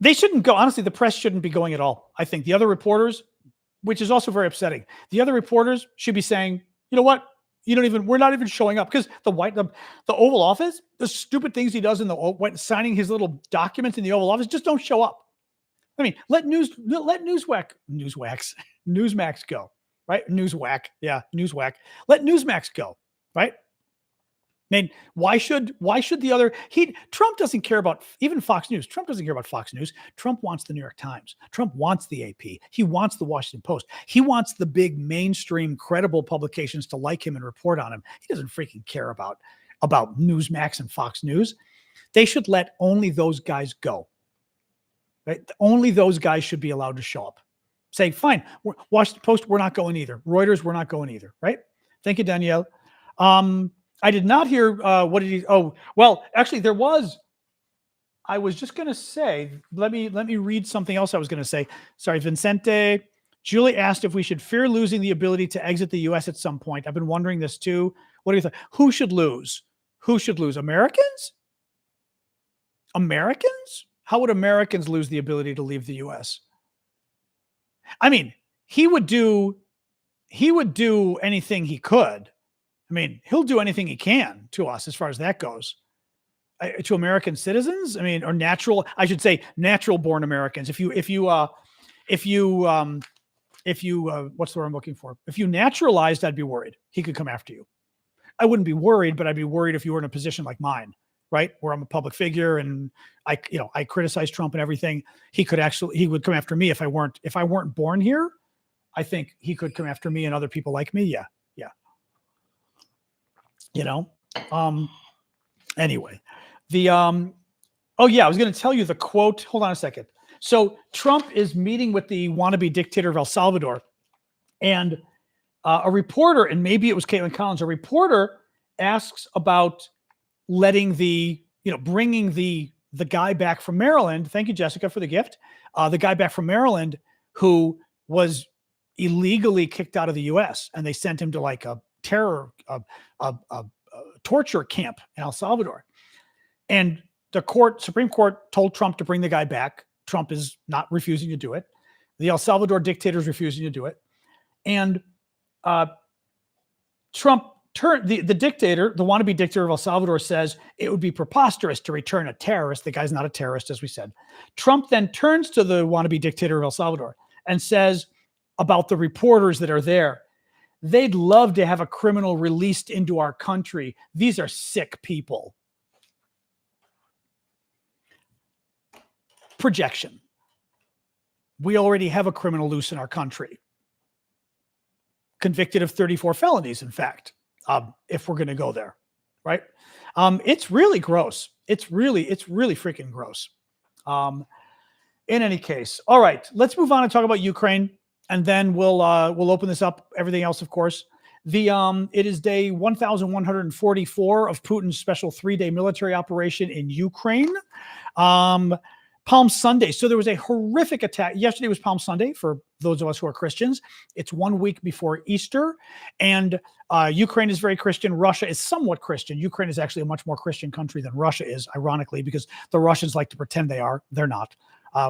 They shouldn't go. Honestly, the press shouldn't be going at all. I think the other reporters, which is also very upsetting, the other reporters should be saying, you know what? We're not even showing up, because the Oval Office, the stupid things he does in the signing his little documents in the Oval Office, just don't show up. I mean, let Newsmax go, right? Newswhack. Let Newsmax go, right? I mean, why should the other, Trump doesn't care about even Fox News. Trump doesn't care about Fox News. Trump wants the New York Times. Trump wants the AP. He wants the Washington Post. He wants the big mainstream credible publications to like him and report on him. He doesn't freaking care about Newsmax and Fox News. They should let only those guys go. Right? Only those guys should be allowed to show up. Say, fine, Washington Post, we're not going either. Reuters, we're not going either, right? Thank you, Danielle. I did not hear, what did he, oh, well, actually there was, I was just going to say, let me read something else I was going to say. Sorry, Vincente. Julie asked if we should fear losing the ability to exit the U.S. at some point. I've been wondering this too. What do you think? Who should lose? Who should lose? Americans? Americans? How would Americans lose the ability to leave the U.S.? I mean, he would do anything he could. I mean, he'll do anything he can to us as far as that goes. To American citizens, I mean, or natural born Americans. If you what's the word I'm looking for? If you naturalized, I'd be worried. He could come after you. I wouldn't be worried, but I'd be worried if you were in a position like mine, right? Where I'm a public figure and I criticize Trump and everything. He would come after me if I weren't born here. I think he could come after me and other people like me. Yeah. Anyway, oh yeah, I was going to tell you the quote. Hold on a second. So Trump is meeting with the wannabe dictator of El Salvador, and a reporter, and maybe it was Caitlin Collins, a reporter asks about letting bringing the guy back from Maryland. Thank you, Jessica, for the gift. The guy back from Maryland who was illegally kicked out of the U.S. and they sent him to like a torture camp in El Salvador. And the Supreme Court told Trump to bring the guy back. Trump is not refusing to do it. The El Salvador dictator is refusing to do it. And Trump the dictator, the wannabe dictator of El Salvador, says it would be preposterous to return a terrorist. The guy's not a terrorist, as we said. Trump then turns to the wannabe dictator of El Salvador and says about the reporters that are there, they'd love to have a criminal released into our country. These are sick people. Projection. We already have a criminal loose in our country. Convicted of 34 felonies, in fact, if we're going to go there, right? It's really gross. It's really freaking gross. In any case, all right, let's move on and talk about Ukraine. And then we'll open this up. Everything else, of course. It is day 1,144 of Putin's special 3-day military operation in Ukraine. Palm Sunday. So there was a horrific attack. Yesterday was Palm Sunday for those of us who are Christians. It's 1 week before Easter. And Ukraine is very Christian. Russia is somewhat Christian. Ukraine is actually a much more Christian country than Russia is, ironically, because the Russians like to pretend they are. They're not.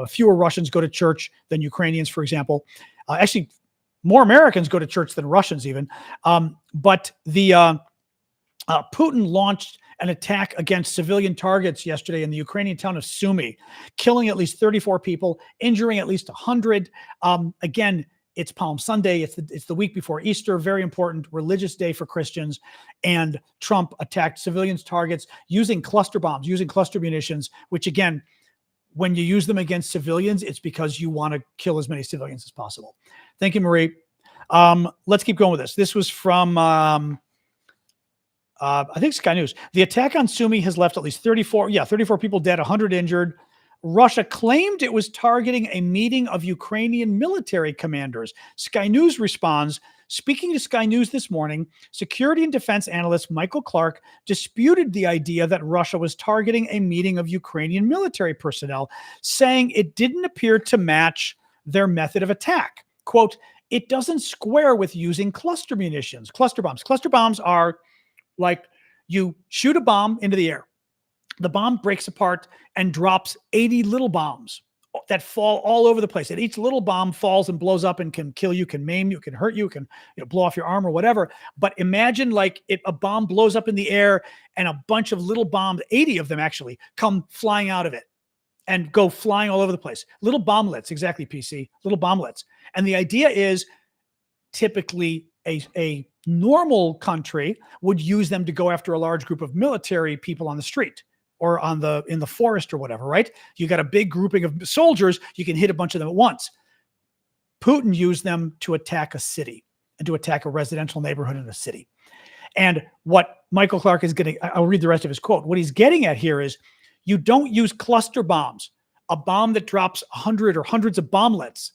Fewer Russians go to church than Ukrainians, for example. Actually, more Americans go to church than Russians even. But Putin launched an attack against civilian targets yesterday in the Ukrainian town of Sumy, killing at least 34 people, injuring at least 100. Again, it's Palm Sunday. It's the week before Easter, very important religious day for Christians. And Trump attacked civilians' targets using cluster bombs, using cluster munitions, which again, when you use them against civilians, it's because you want to kill as many civilians as possible. Thank you, Marie. Let's keep going with this. This was from, I think Sky News. The attack on Sumy has left at least 34 people dead, 100 injured. Russia claimed it was targeting a meeting of Ukrainian military commanders. Sky News responds, speaking to Sky News this morning, security and defense analyst Michael Clark disputed the idea that Russia was targeting a meeting of Ukrainian military personnel, saying it didn't appear to match their method of attack. Quote, it doesn't square with using cluster munitions, cluster bombs. Cluster bombs are like you shoot a bomb into the air. The bomb breaks apart and drops 80 little bombs that fall all over the place. And each little bomb falls and blows up and can kill you, can maim you, can hurt you, can blow off your arm or whatever. But imagine like a bomb blows up in the air and a bunch of little bombs, 80 of them actually, come flying out of it and go flying all over the place. Little bomblets, exactly, PC, little bomblets. And the idea is typically a normal country would use them to go after a large group of military people on the street or in the forest or whatever, right? You got a big grouping of soldiers, you can hit a bunch of them at once. Putin used them to attack a city and to attack a residential neighborhood in a city. And what Michael Clark is getting, I'll read the rest of his quote. What he's getting at here is you don't use cluster bombs, a bomb that drops 100 or hundreds of bomblets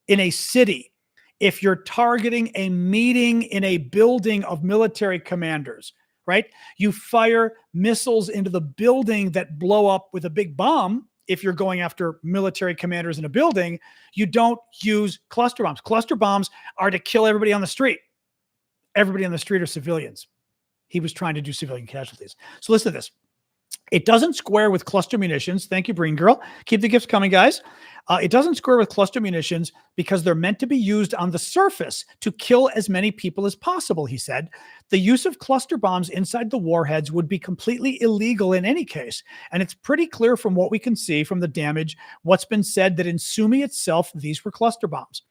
in a city, if you're targeting a meeting in a building of military commanders, right? You fire missiles into the building that blow up with a big bomb. If you're going after military commanders in a building, you don't use cluster bombs. Cluster bombs are to kill everybody on the street. Everybody on the street are civilians. He was trying to do civilian casualties. So listen to this. It doesn't square with cluster munitions. Thank you, Breen Girl. Keep the gifts coming, guys. It doesn't square with cluster munitions because they're meant to be used on the surface to kill as many people as possible, he said. The use of cluster bombs inside the warheads would be completely illegal in any case. And it's pretty clear from what we can see from the damage, what's been said that in Sumy itself, these were cluster bombs.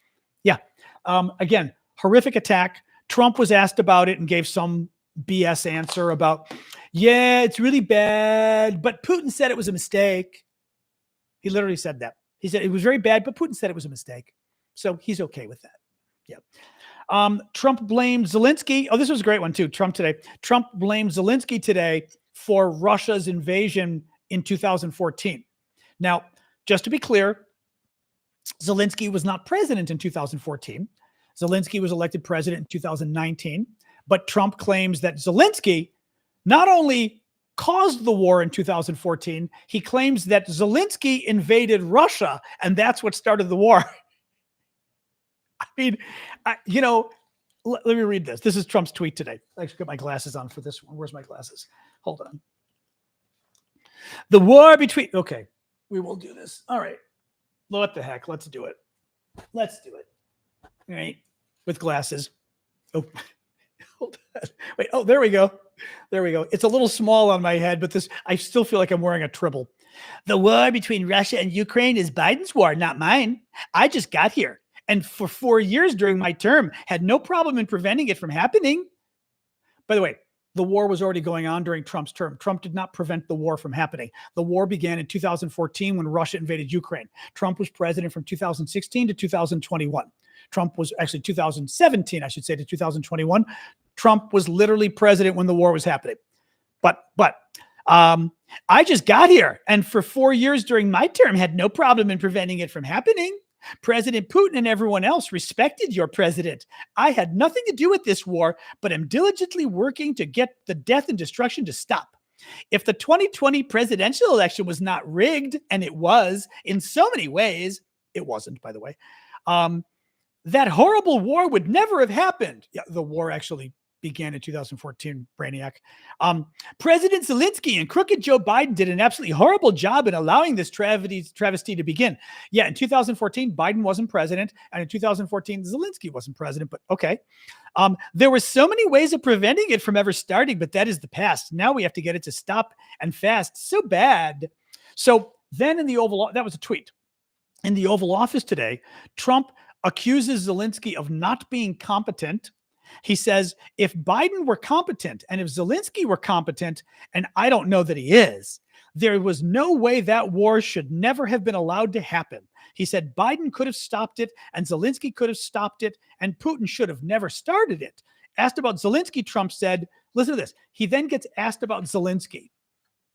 Yeah. Again, horrific attack. Trump was asked about it and gave some BS answer about, yeah, it's really bad, but Putin said it was a mistake. He literally said that. He said it was very bad, but Putin said it was a mistake. So he's okay with that. Yeah. Trump blamed Zelensky. Oh, this was a great one too. Trump blamed Zelensky today for Russia's invasion in 2014. Now, just to be clear, Zelensky was not president in 2014. Zelensky was elected president in 2019. But Trump claims that Zelensky not only caused the war in 2014, he claims that Zelensky invaded Russia, and that's what started the war. I mean, let me read this. This is Trump's tweet today. I actually got my glasses on for this one. Where's my glasses? Hold on. The war between... Okay, we will do this. All right. What the heck? Let's do it. Let's do it. All right. With glasses. Oh, hold on. Wait. Oh, there we go. There we go. It's a little small on my head, but this, I still feel like I'm wearing a tribble. The war between Russia and Ukraine is Biden's war, not mine. I just got here. And for 4 years during my term, had no problem in preventing it from happening. By the way, the war was already going on during Trump's term. Trump did not prevent the war from happening. The war began in 2014 when Russia invaded Ukraine. Trump was president from 2016 to 2021. Trump was actually 2017, I should say, to 2021. Trump was literally president when the war was happening. But I just got here, and for 4 years during my term, had no problem in preventing it from happening. President Putin and everyone else respected your president. I had nothing to do with this war, but am diligently working to get the death and destruction to stop. If the 2020 presidential election was not rigged, and it was in so many ways, it wasn't, by the way, that horrible war would never have happened. Yeah, the war actually began in 2014, Brainiac. President Zelensky and crooked Joe Biden did an absolutely horrible job in allowing this travesty to begin. Yeah, in 2014, Biden wasn't president, and in 2014, Zelensky wasn't president, but okay. There were so many ways of preventing it from ever starting, but that is the past. Now we have to get it to stop and fast. So bad. So then in the Oval, that was a tweet. In the Oval Office today, Trump accuses Zelensky of not being competent. He says, if Biden were competent and if Zelensky were competent, and I don't know that he is, there was no way that war should never have been allowed to happen. He said Biden could have stopped it and Zelensky could have stopped it and Putin should have never started it. Asked about Zelensky, Trump said, listen to this. He then gets asked about Zelensky,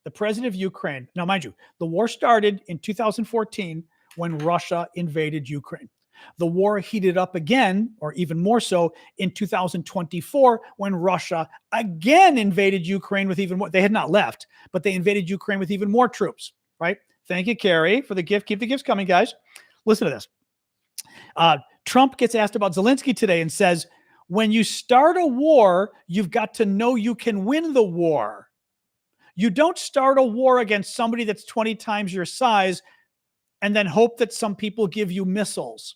the president of Ukraine. Now, mind you, the war started in 2014 when Russia invaded Ukraine. The war heated up again, or even more so, in 2024 when Russia again invaded Ukraine with even more. They had not left, but they invaded Ukraine with even more troops, right? Thank you, Carrie, for the gift. Keep the gifts coming, guys. Listen to this. Trump gets asked about Zelensky today and says, when you start a war, you've got to know you can win the war. You don't start a war against somebody that's 20 times your size and then hope that some people give you missiles.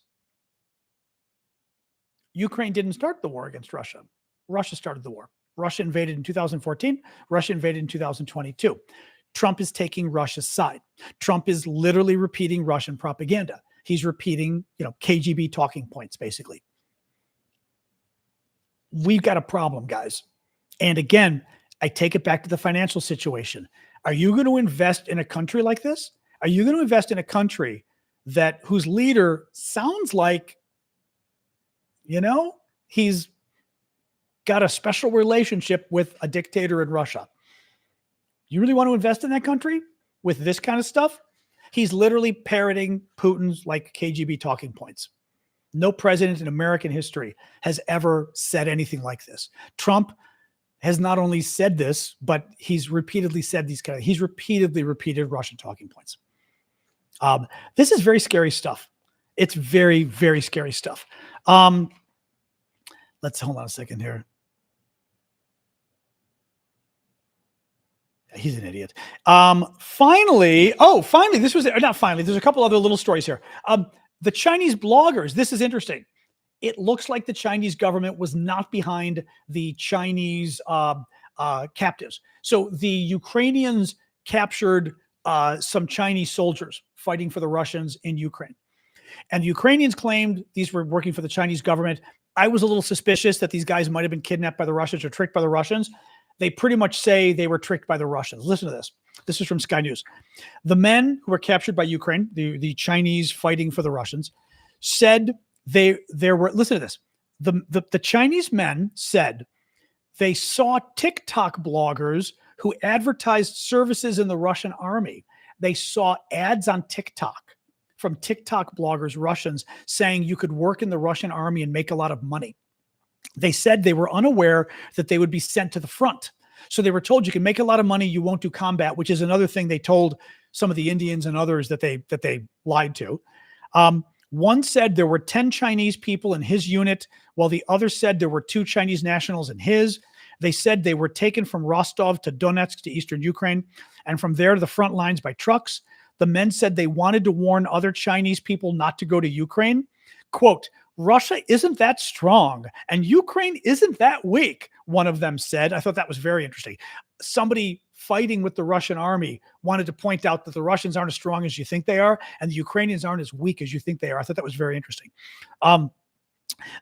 Ukraine didn't start the war against Russia. Russia started the war. Russia invaded in 2014. Russia invaded in 2022. Trump is taking Russia's side. Trump is literally repeating Russian propaganda. He's repeating, KGB talking points, basically. We've got a problem, guys. And again, I take it back to the financial situation. Are you going to invest in a country like this? Are you going to invest in a country whose leader sounds like, he's got a special relationship with a dictator in Russia? You really want to invest in that country with this kind of stuff? He's literally parroting Putin's KGB talking points. No president in American history has ever said anything like this. Trump has not only said this, but he's repeatedly said he's repeatedly repeated Russian talking points. This is very scary stuff. It's very, very scary stuff. Let's hold on a second here. He's an idiot. Finally, this was not finally. There's a couple other little stories here. The Chinese bloggers. This is interesting. It looks like the Chinese government was not behind the Chinese captives. So the Ukrainians captured some Chinese soldiers fighting for the Russians in Ukraine. And the Ukrainians claimed these were working for the Chinese government. I was a little suspicious that these guys might have been kidnapped by the Russians or tricked by the Russians. They pretty much say they were tricked by the Russians. Listen to this. This is from Sky News. The men who were captured by Ukraine, the Chinese fighting for the Russians, said there were, listen to this. The Chinese men said they saw TikTok bloggers who advertised services in the Russian army. They saw ads on TikTok from TikTok bloggers, Russians, saying you could work in the Russian army and make a lot of money. They said they were unaware that they would be sent to the front. So they were told you can make a lot of money, you won't do combat, which is another thing they told some of the Indians and others that they lied to. One said there were 10 Chinese people in his unit, while the other said there were 2 Chinese nationals in his. They said they were taken from Rostov to Donetsk to eastern Ukraine, and from there to the front lines by trucks. The men said they wanted to warn other Chinese people not to go to Ukraine. Quote, Russia isn't that strong and Ukraine isn't that weak, one of them said. I thought that was very interesting. Somebody fighting with the Russian army wanted to point out that the Russians aren't as strong as you think they are and the Ukrainians aren't as weak as you think they are. I thought that was very interesting.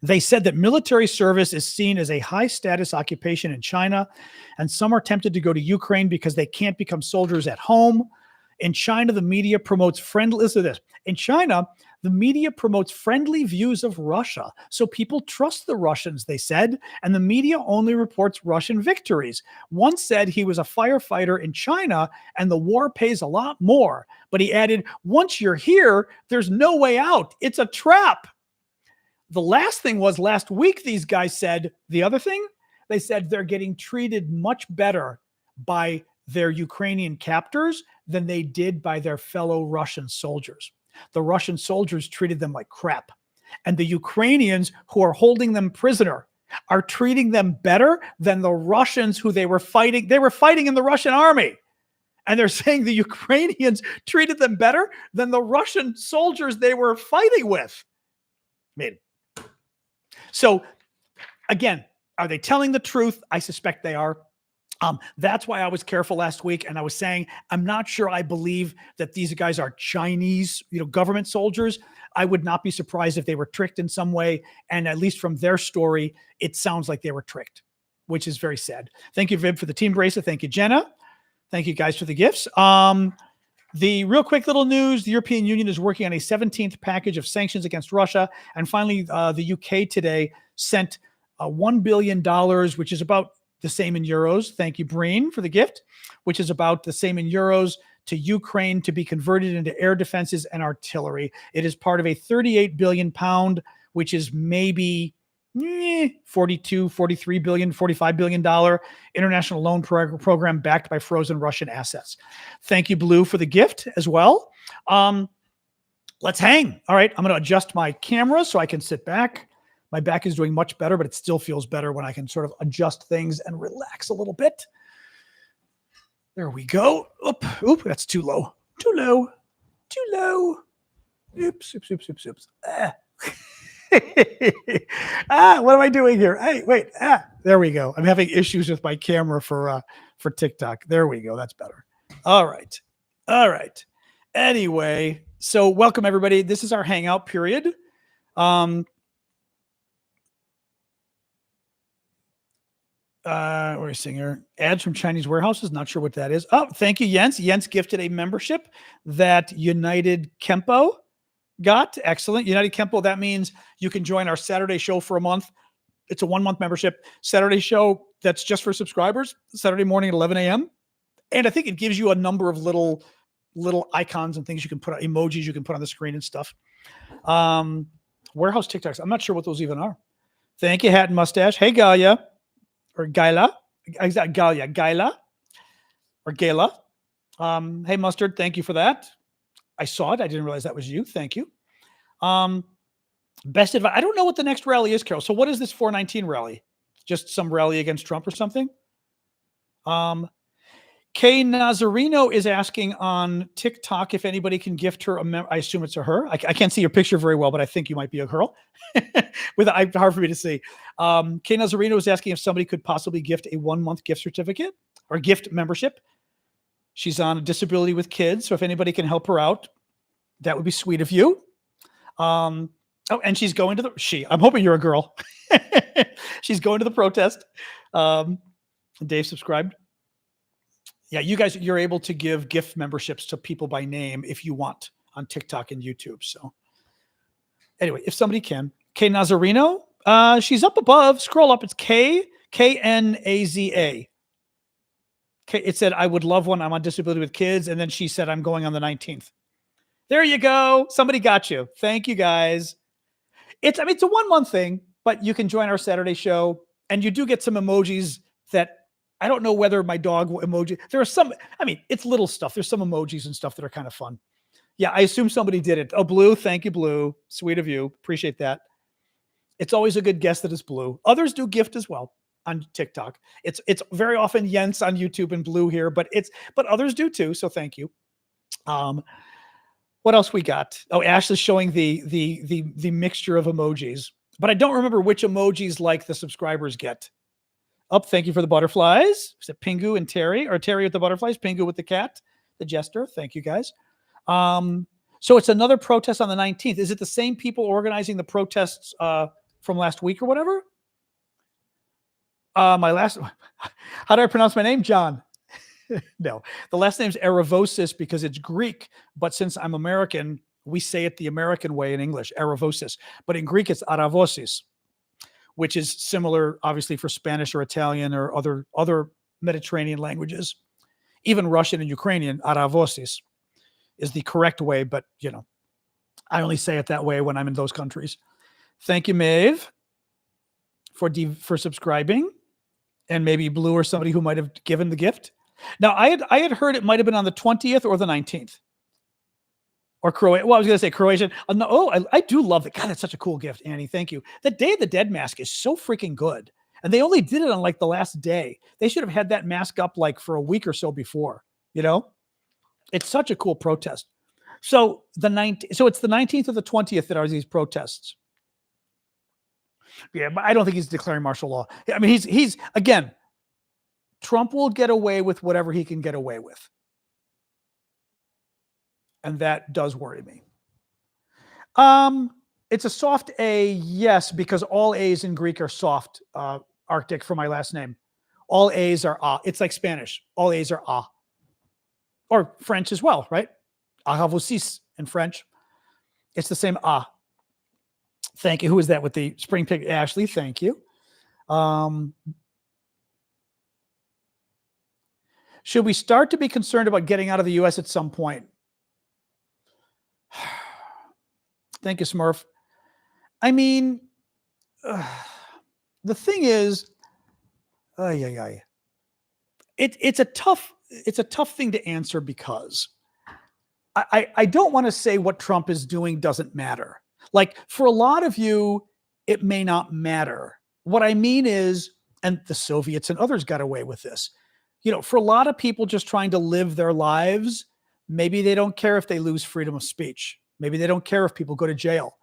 They said that military service is seen as a high status occupation in China, and some are tempted to go to Ukraine because they can't become soldiers at home. In China, the media promotes listen to this. In China, the media promotes friendly views of Russia. So people trust the Russians, they said, and the media only reports Russian victories. One said he was a firefighter in China and the war pays a lot more. But he added, once you're here, there's no way out. It's a trap. The last thing was last week, these guys said, the other thing, they said they're getting treated much better by their Ukrainian captors than they did by their fellow Russian soldiers. The Russian soldiers treated them like crap. And the Ukrainians who are holding them prisoner are treating them better than the Russians who they were fighting. They were fighting in the Russian army. And they're saying the Ukrainians treated them better than the Russian soldiers they were fighting with. I mean, so again, are they telling the truth? I suspect they are. That's why I was careful last week. And I was saying, I'm not sure I believe that these guys are Chinese, government soldiers. I would not be surprised if they were tricked in some way. And at least from their story, it sounds like they were tricked, which is very sad. Thank you, Viv, for the team bracelet. Thank you, Jenna. Thank you guys for the gifts. The real quick little news, the European Union is working on a 17th package of sanctions against Russia. And finally, the UK today sent $1 billion, which is about the same in euros. Thank you, Breen, for the gift, which is about the same in euros to Ukraine to be converted into air defenses and artillery. It is part of a 38 billion pound, which is maybe 42, 43 billion, $45 billion international loan program backed by frozen Russian assets. Thank you, Blue, for the gift as well. Let's hang. All right, I'm going to adjust my camera so I can sit back. My back is doing much better, but it still feels better when I can sort of adjust things and relax a little bit. There we go. Oop, that's too low. Too low. Too low. Oops. What am I doing here? Hey, wait. There we go. I'm having issues with my camera for TikTok. There we go. That's better. All right. Anyway, so welcome everybody. This is our hangout period. We're seeing here ads from Chinese warehouses. Not sure what that is. Oh, thank you, Jens. Jens gifted a membership that United Kempo got. Excellent. United Kempo. That means you can join our Saturday show for a month. It's a 1-month membership. Saturday show that's just for subscribers. Saturday morning at 11 a.m. And I think it gives you a number of little icons and things you can put on, emojis you can put on the screen and stuff. Warehouse TikToks. I'm not sure what those even are. Thank you, Hat and Mustache. Hey, Galia. Or Gaila. Gaila. Or Gala. Hey, Mustard. Thank you for that. I saw it. I didn't realize that was you. Thank you. Best advice. I don't know what the next rally is, Carol. So what is this 419 rally? Just some rally against Trump or something? Kay Nazarino is asking on TikTok if anybody can gift her I assume it's a her. I can't see your picture very well, but I think you might be a girl. Hard for me to see. Kay Nazarino is asking if somebody could possibly gift a 1-month gift certificate or gift membership. She's on a disability with kids, so if anybody can help her out, that would be sweet of you. And she's going to I'm hoping you're a girl. She's going to the protest. Dave subscribed. Yeah, you guys, you're able to give gift memberships to people by name if you want on TikTok and YouTube. So anyway, if somebody can. Kay Nazarino, she's up above. Scroll up. It's Knaza. It said, I would love one. I'm on disability with kids. And then she said, I'm going on the 19th. There you go. Somebody got you. Thank you, guys. It's a 1-month thing, but you can join our Saturday show. And you do get some emojis that I don't know whether my dog emoji. There are some, it's little stuff. There's some emojis and stuff that are kind of fun. Yeah, I assume somebody did it. Oh, Blue. Thank you, Blue. Sweet of you. Appreciate that. It's always a good guess that it's Blue. Others do gift as well on TikTok. It's very often Jens on YouTube and Blue here, but others do too. So thank you. What else we got? Oh, Ashley's showing the mixture of emojis, but I don't remember which emojis like the subscribers get. Thank you for the butterflies. Is it Pingu and Terry, or Terry with the butterflies, Pingu with the cat, the jester? Thank you, guys. So it's another protest on the 19th. Is it the same people organizing the protests from last week or whatever? How do I pronounce my name? John. No, the last name's Aravosis because it's Greek, but since I'm American, we say it the American way in English, Aravosis. But in Greek, it's Aravosis, which is similar, obviously, for Spanish or Italian or other Mediterranean languages. Even Russian and Ukrainian, Aravosis is the correct way, but, I only say it that way when I'm in those countries. Thank you, Maeve, for subscribing, and maybe Blue or somebody who might have given the gift. Now, I had heard it might have been on the 20th or the 19th. Or Croatia. Well, I was going to say Croatian. No, I do love it. God, that's such a cool gift, Annie. Thank you. The Day of the Dead mask is so freaking good. And they only did it on like the last day. They should have had that mask up like for a week or so before, you know? It's such a cool protest. So it's the 19th or the 20th that are these protests. Yeah, but I don't think he's declaring martial law. I mean, he's again, Trump will get away with whatever he can get away with. And that does worry me. It's a soft A, yes, because all A's in Greek are soft, Arctic for my last name. All A's are ah. It's like Spanish. All A's are ah. Or French as well, right? Aravosis in French. It's the same ah. Thank you. Who is that with the spring pig? Ashley, thank you. Should we start to be concerned about getting out of the U.S. at some point? Thank you, Smurf. I mean, the thing is, it's a tough thing to answer because I don't want to say what Trump is doing doesn't matter. Like for a lot of you, it may not matter. What I mean is, and the Soviets and others got away with this, you know, for a lot of people just trying to live their lives, maybe they don't care if they lose freedom of speech. Maybe they don't care if people go to jail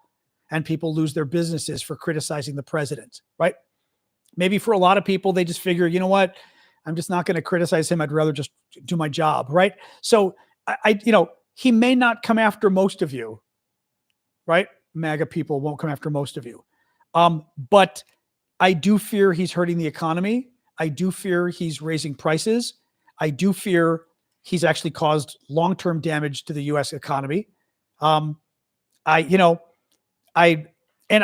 and people lose their businesses for criticizing the president, right? Maybe for a lot of people, they just figure, you know what, I'm just not going to criticize him. I'd rather just do my job, right? So he may not come after most of you, right? MAGA people won't come after most of you. But I do fear he's hurting the economy. I do fear he's raising prices. I do fear he's actually caused long-term damage to the U.S. economy. And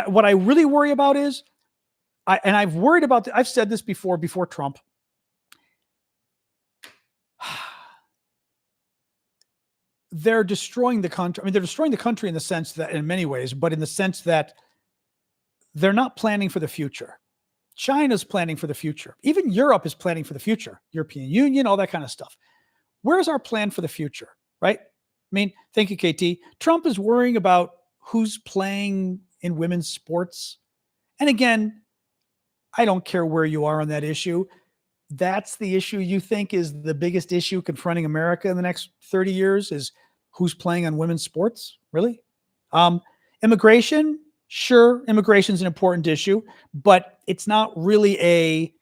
what I really worry about is, I've said this before Trump. They're destroying the country. I mean, they're destroying the country in the sense that, in many ways, but in the sense that they're not planning for the future. China's planning for the future. Even Europe is planning for the future. European Union, all that kind of stuff. Where's our plan for the future, right? I mean, thank you, KT. Trump is worrying about who's playing in women's sports. And again, I don't care where you are on that issue. That's the issue you think is the biggest issue confronting America in the next 30 years is who's playing on women's sports, really? Immigration, sure, immigration is an important issue, but it's not really a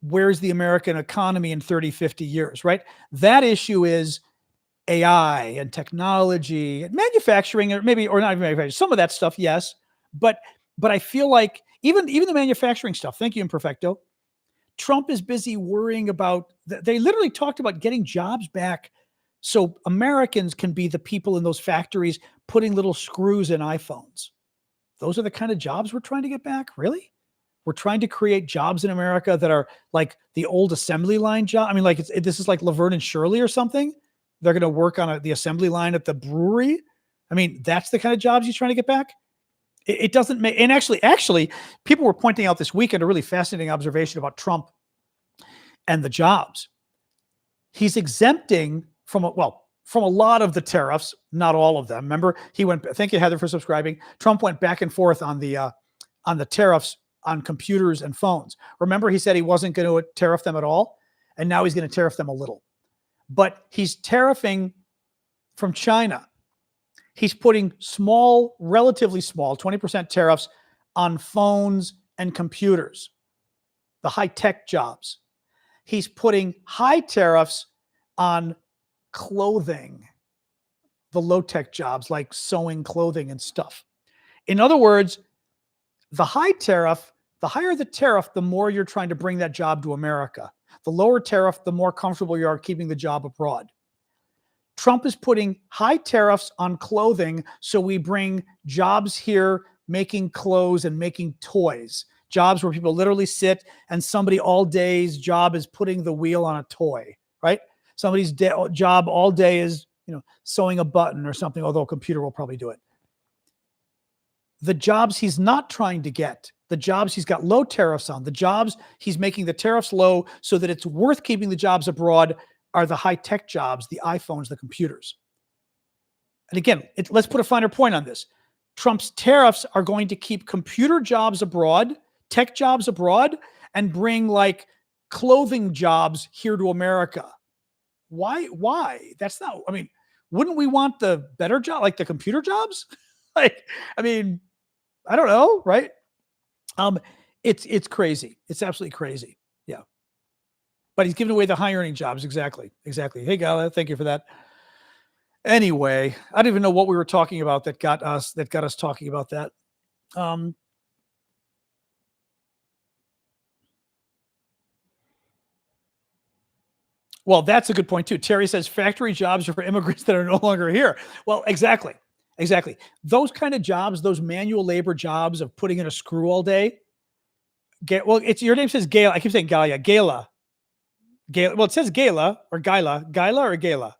where's the American economy in 30, 50 years, right? That issue is AI and technology and manufacturing, or not even manufacturing, some of that stuff, yes. But I feel like even the manufacturing stuff, thank you, Imperfecto, Trump is busy worrying about, they literally talked about getting jobs back so Americans can be the people in those factories putting little screws in iPhones. Those are the kind of jobs we're trying to get back? Really? We're trying to create jobs in America that are like the old assembly line job. I mean, like this is like Laverne and Shirley or something. They're going to work on the assembly line at the brewery. I mean, that's the kind of jobs he's trying to get back. It doesn't make, and actually, people were pointing out this weekend a really fascinating observation about Trump and the jobs. He's exempting from a lot of the tariffs, not all of them. Remember, thank you, Heather, for subscribing. Trump went back and forth on the tariffs on computers and phones. Remember, he said he wasn't going to tariff them at all, and now he's going to tariff them a little. But he's tariffing from China. He's putting relatively small, 20% tariffs on phones and computers, the high-tech jobs. He's putting high tariffs on clothing, the low-tech jobs like sewing clothing and stuff. In other words, the higher the tariff, the more you're trying to bring that job to America. The lower tariff, the more comfortable you are keeping the job abroad. Trump is putting high tariffs on clothing, so we bring jobs here making clothes and making toys. Jobs where people literally sit and somebody all day's job is putting the wheel on a toy, right? Somebody's job all day is, sewing a button or something, although a computer will probably do it. The jobs he's not trying to get, the jobs he's got low tariffs on, the jobs he's making the tariffs low so that it's worth keeping the jobs abroad are the high-tech jobs, the iPhones, the computers. And again, let's put a finer point on this. Trump's tariffs are going to keep computer jobs abroad, tech jobs abroad, and bring like clothing jobs here to America. Why? That's not, I mean, wouldn't we want the better job, like the computer jobs? Like, I mean, I don't know, right? It's crazy. It's absolutely crazy. Yeah. But he's giving away the high earning jobs. Exactly. Hey, Gala, thank you for that. Anyway, I don't even know what we were talking about that got us talking about that. Well, that's a good point too. Terry says factory jobs are for immigrants that are no longer here. Well, exactly. Those kind of jobs, those manual labor jobs of putting in a screw all day. Well, it's your name says Gala. I keep saying Galia. Gala. Well, it says Gala or Gila or Gala.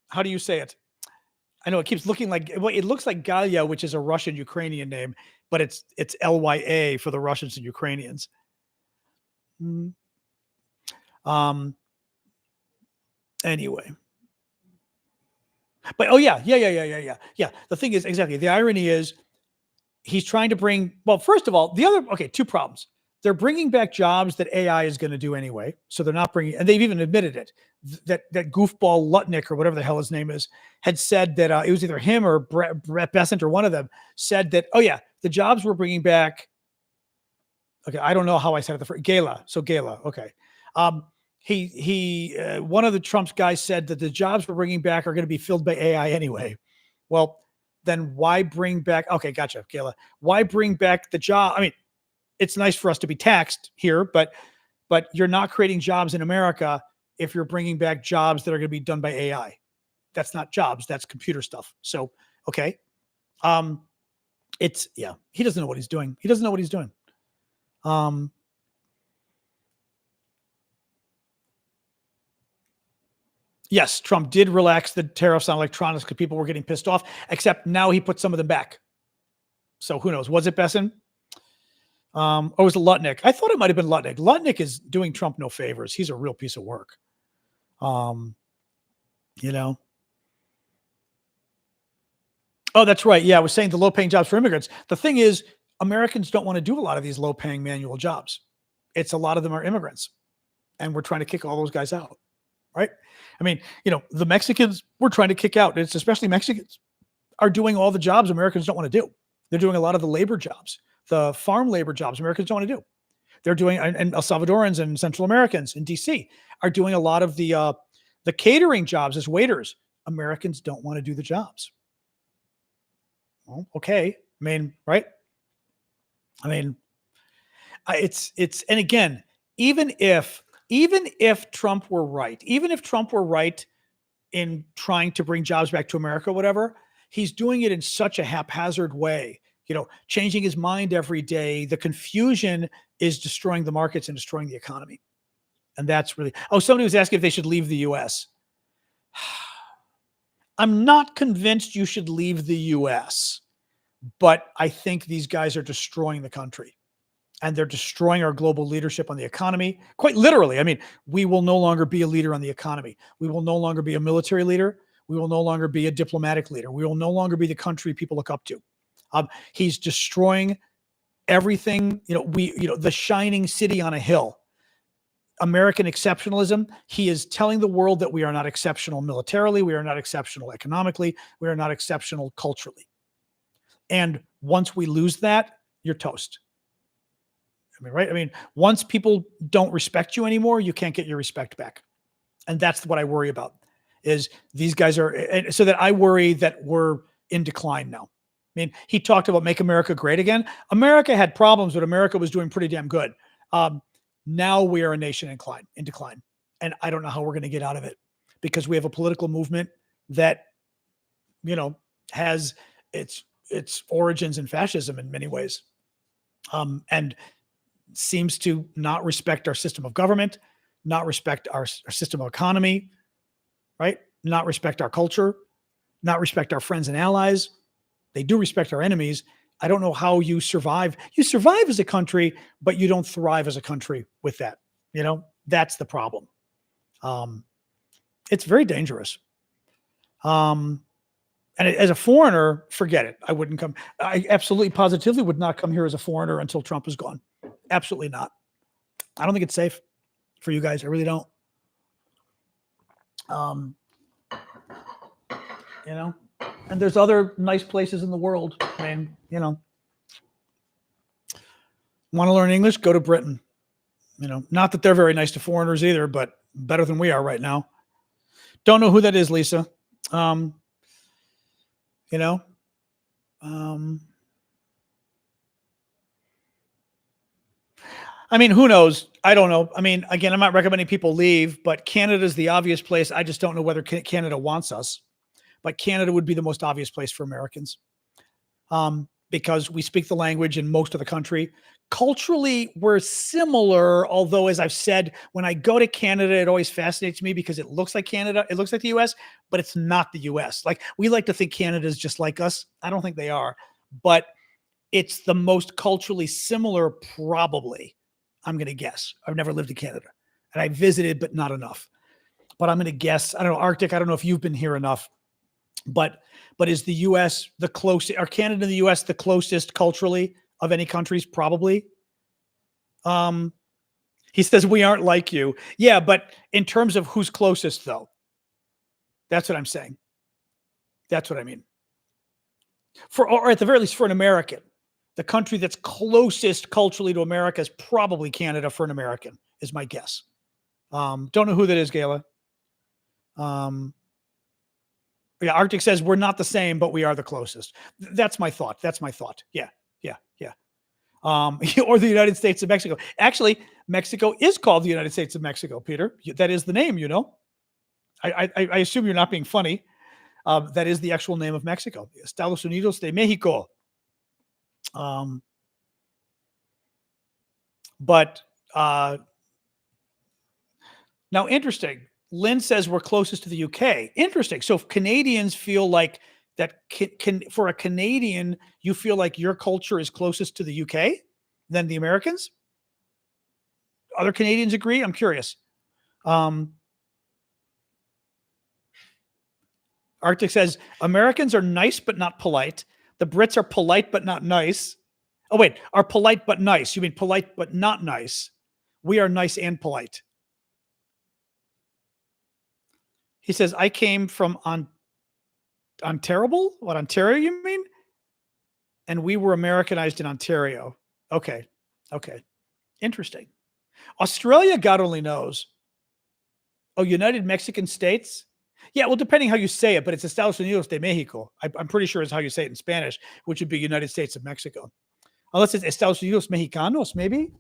How do you say it? I know it keeps looking like, well, it looks like Galia, which is a Russian Ukrainian name, but it's LYA for the Russians and Ukrainians. Anyway. But yeah. The thing is, exactly. The irony is he's trying to bring, well, first of all, two problems. They're bringing back jobs that AI is going to do anyway. So they're not bringing, and they've even admitted it, that goofball Lutnick or whatever the hell his name is had said that it was either him or Brett Bessent or one of them said that, oh yeah, the jobs we're bringing back. Okay. I don't know how I said it. Gala. Okay. One of the Trump's guys said that the jobs we're bringing back are going to be filled by AI anyway. Well, then why bring back? Okay, gotcha, Gala. Why bring back the job? I mean, it's nice for us to be taxed here, but you're not creating jobs in America if you're bringing back jobs that are going to be done by AI. That's not jobs. That's computer stuff. So, okay. He doesn't know what he's doing. Yes, Trump did relax the tariffs on electronics because people were getting pissed off, except now he put some of them back. So who knows? Was it Besson? Or was it Lutnick? I thought it might have been Lutnick. Lutnick is doing Trump no favors. He's a real piece of work. Oh, that's right. Yeah, I was saying the low-paying jobs for immigrants. The thing is, Americans don't want to do a lot of these low-paying manual jobs. It's a lot of them are immigrants, and we're trying to kick all those guys out, right? I mean, the Mexicans we're trying to kick out. It's especially Mexicans are doing all the jobs Americans don't want to do. They're doing a lot of the labor jobs. The farm labor jobs Americans don't want to do. They're doing, and El Salvadorans and Central Americans in DC are doing a lot of the catering jobs as waiters. Americans don't want to do the jobs. Well, okay. I mean, right? I mean, it's, and again, even if Trump were right, in trying to bring jobs back to America, whatever, he's doing it in such a haphazard way. Changing his mind every day. The confusion is destroying the markets and destroying the economy. And that's really, somebody was asking if they should leave the US. I'm not convinced you should leave the US, but I think these guys are destroying the country and they're destroying our global leadership on the economy. Quite literally. I mean, we will no longer be a leader on the economy. We will no longer be a military leader. We will no longer be a diplomatic leader. We will no longer be the country people look up to. He's destroying everything, the shining city on a hill. American exceptionalism. He is telling the world that we are not exceptional militarily. We are not exceptional economically. We are not exceptional culturally. And once we lose that, you're toast. I mean, right? I mean, once people don't respect you anymore, you can't get your respect back. And that's what I worry about, is these guys are, so that I worry that we're in decline now. I mean, he talked about make America great again. America had problems, but America was doing pretty damn good. Now we are a nation in decline. And I don't know how we're going to get out of it, because we have a political movement that, has its origins in fascism in many ways. And seems to not respect our system of government, not respect our system of economy, right? Not respect our culture, not respect our friends and allies. They do respect our enemies. I don't know how you survive. You survive as a country, but you don't thrive as a country with that. That's the problem. It's very dangerous. And as a foreigner, forget it. I wouldn't come. I absolutely positively would not come here as a foreigner until Trump is gone. Absolutely not. I don't think it's safe for you guys. I really don't. You know, and there's other nice places in the world. I mean, you know, want to learn English? Go to Britain. You know, not that they're very nice to foreigners either, but better than we are right now. Don't know who that is, Lisa. You know, I mean, who knows? I don't know. I mean, again, I'm not recommending people leave, but Canada's the obvious place. I just don't know whether Canada wants us, but Canada would be the most obvious place for Americans. Because we speak the language in most of the country. Culturally, we're similar, although, as I've said, when I go to Canada, it always fascinates me because it looks like Canada, it looks like the US, but it's not the US. Like, we like to think Canada is just like us. I don't think they are, but it's the most culturally similar, probably. I'm going to guess. I've never lived in Canada, and I visited, but not enough. But I'm going to guess. I don't know, Arctic, I don't know if you've been here enough, but is the U.S. the closest? Are Canada and the U.S. the closest culturally of any countries? Probably. He says we aren't like you. Yeah, but in terms of who's closest, though, that's what I'm saying. That's what I mean. Or at the very least, for an American, the country that's closest culturally to America is probably Canada for an American, is my guess. Don't know who that is, Gayla. Yeah, Arctic says we're not the same, but we are the closest. That's my thought. Yeah. Or the United States of Mexico. Actually, Mexico is called the United States of Mexico, Peter. That is the name, you know. I assume you're not being funny. That is the actual name of Mexico. Estados Unidos de Mexico. But now, interesting. Lynn says we're closest to the UK. Interesting. So if Canadians feel like that for a Canadian, you feel like your culture is closest to the UK than the Americans? Other Canadians agree? I'm curious. Arctic says Americans are nice but not polite. The Brits are polite but not nice. Oh, wait, are polite but nice. You mean polite but not nice. We are nice and polite. He says, I came from Ontario? What, Ontario, you mean? And we were Americanized in Ontario. Okay. Interesting. Australia, God only knows. Oh, United Mexican States? Yeah, well, depending how you say it, but it's Estados Unidos de Mexico. I'm pretty sure it's how you say it in Spanish, which would be United States of Mexico. Unless it's Estados Unidos Mexicanos, maybe?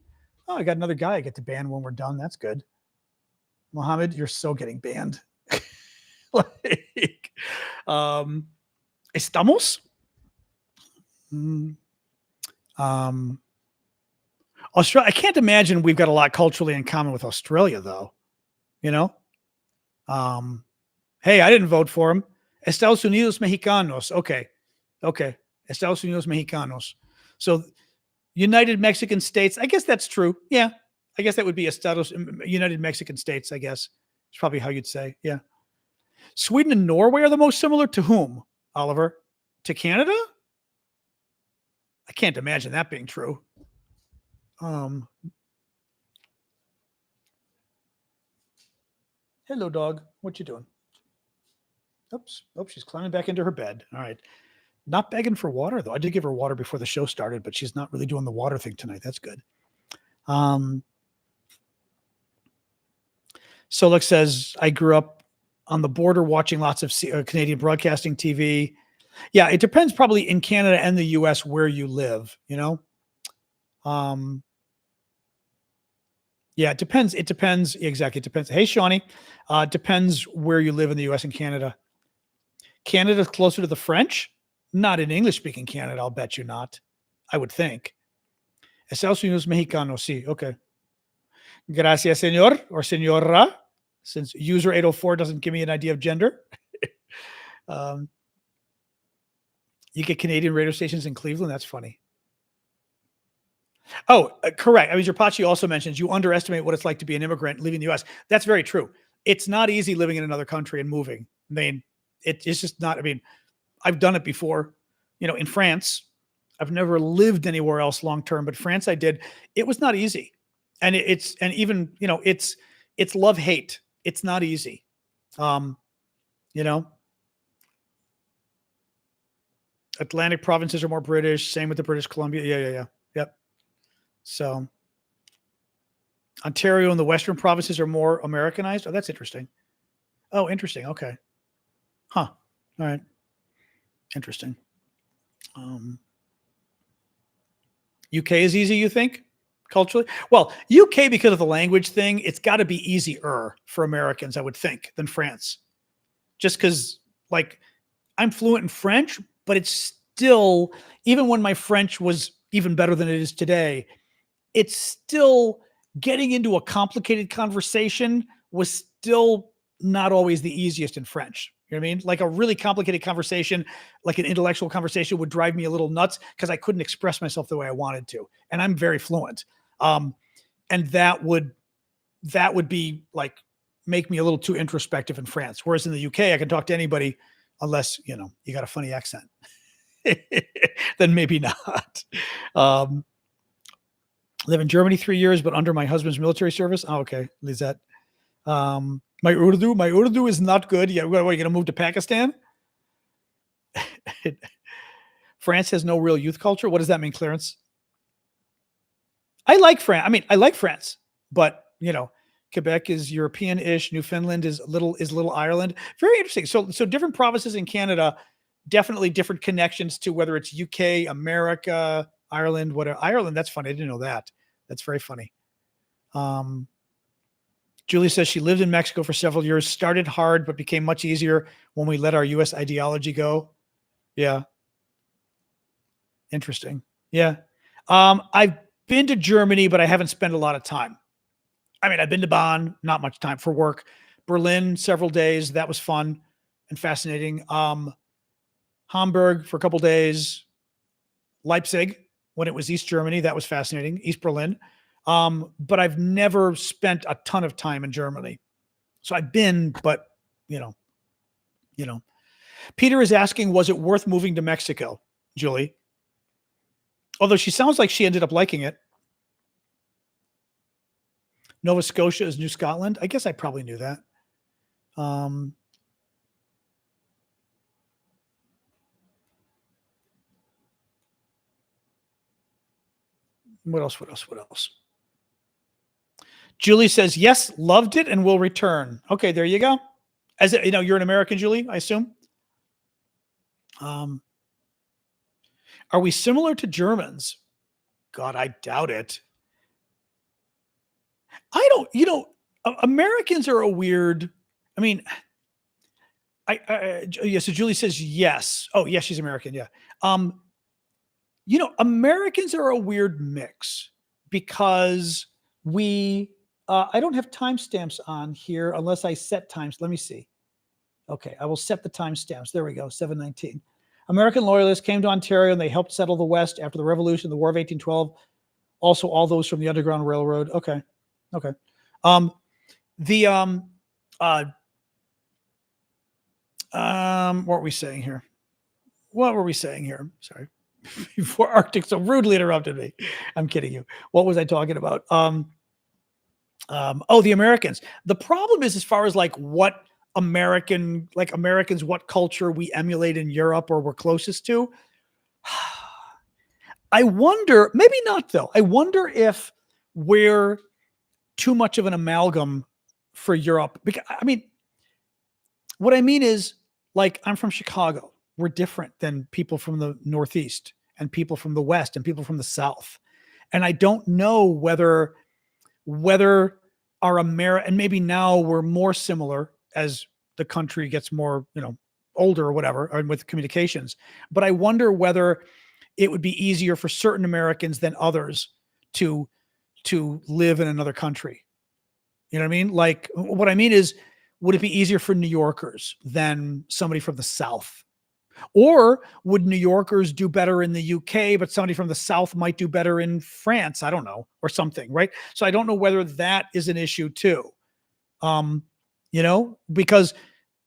Oh, I got another guy I get to ban when we're done. That's good. Mohammed, you're so getting banned. Like, estamos? Australia. I can't imagine we've got a lot culturally in common with Australia, though. You know? Hey, I didn't vote for him. Estados Unidos Mexicanos. Okay. Estados Unidos Mexicanos. So United Mexican States. I guess that's true. Yeah. I guess that would be United Mexican States, I guess. It's probably how you'd say. Yeah. Sweden and Norway are the most similar to whom, Oliver? To Canada? I can't imagine that being true. Hello, dog. What you doing? Oops, she's climbing back into her bed. All right. Not begging for water, though. I did give her water before the show started, but she's not really doing the water thing tonight. That's good. Solek says, I grew up on the border watching lots of Canadian broadcasting TV. Yeah, it depends probably in Canada and the U.S. where you live, you know? Yeah, it depends. Exactly. It depends. Hey, Shawnee. Depends where you live in the U.S. and Canada. Canada's closer to the French? Not in English-speaking Canada, I'll bet you not. I would think. Estados Unidos Mexicanos, sí. Okay. Gracias, señor or señora, since user 804 doesn't give me an idea of gender. You get Canadian radio stations in Cleveland? That's funny. Oh, correct. I mean, Jerpachi also mentions you underestimate what it's like to be an immigrant leaving the U.S. That's very true. It's not easy living in another country and moving. I mean, It's just not. I mean, I've done it before. In France, I've never lived anywhere else long term, but France I did. It was not easy, and even it's love hate. It's not easy. Um, you know, Atlantic provinces are more British. Same with the British Columbia. Yeah. Yep. So Ontario and the Western provinces are more Americanized. Oh, that's interesting. Oh, interesting. Okay. Huh. All right. Interesting. Um, UK is easy, you think, culturally? Well, UK, because of the language thing, it's got to be easier for Americans, I would think, than France. Just because, like, I'm fluent in French, but it's still, even when my French was even better than it is today, it's still getting into a complicated conversation was still not always the easiest in French. You know what I mean? Like a really complicated conversation, like an intellectual conversation would drive me a little nuts because I couldn't express myself the way I wanted to. And I'm very fluent. And that would be like make me a little too introspective in France. Whereas in the UK, I can talk to anybody unless, you got a funny accent. Then maybe not. Live in Germany 3 years, but under my husband's military service. Oh, okay, Lizette. My Urdu is not good. Yeah, what, are you going to move to Pakistan? France has no real youth culture. What does that mean, Clarence? I like France. I mean, I like France, but Quebec is European-ish. Newfoundland is little Ireland. Very interesting. So different provinces in Canada, definitely different connections to whether it's UK, America, Ireland, whatever. Ireland, that's funny. I didn't know that. That's very funny. Julie says she lived in Mexico for several years, started hard, but became much easier when we let our U.S. ideology go. Yeah. Interesting. Yeah. I've been to Germany, but I haven't spent a lot of time. I mean, I've been to Bonn, not much time for work. Berlin, several days. That was fun and fascinating. Hamburg for a couple days. Leipzig, when it was East Germany, that was fascinating. East Berlin. But I've never spent a ton of time in Germany. So I've been, but Peter is asking, was it worth moving to Mexico, Julie? Although she sounds like she ended up liking it. Nova Scotia is New Scotland. I guess I probably knew that. What else? Julie says, yes, loved it and will return. Okay, there you go. As you're an American, Julie, I assume. Are we similar to Germans? God, I doubt it. I don't, Americans are a weird, I mean, yeah, so Julie says yes. Oh, yes, she's American. Yeah. Americans are a weird mix because I don't have timestamps on here unless I set times. Let me see. Okay, I will set the timestamps. There we go, 7:19. American loyalists came to Ontario and they helped settle the West after the Revolution, the War of 1812. Also, all those from the Underground Railroad. Okay. What were we saying here? Sorry. Before Arctic so rudely interrupted me. I'm kidding you. What was I talking about? The Americans. The problem is as far as like what Americans, what culture we emulate in Europe or we're closest to. I wonder, maybe not though. I wonder if we're too much of an amalgam for Europe. Because I mean, what I mean is like, I'm from Chicago. We're different than people from the Northeast and people from the West and people from the South. And I don't know whether our and maybe now we're more similar as the country gets more, older or whatever, or with communications. But I wonder whether it would be easier for certain Americans than others to live in another country. You know what I mean? Like what I mean is, would it be easier for New Yorkers than somebody from the South? Or would New Yorkers do better in the UK, but somebody from the South might do better in France? I don't know, or something, right? So I don't know whether that is an issue too. Because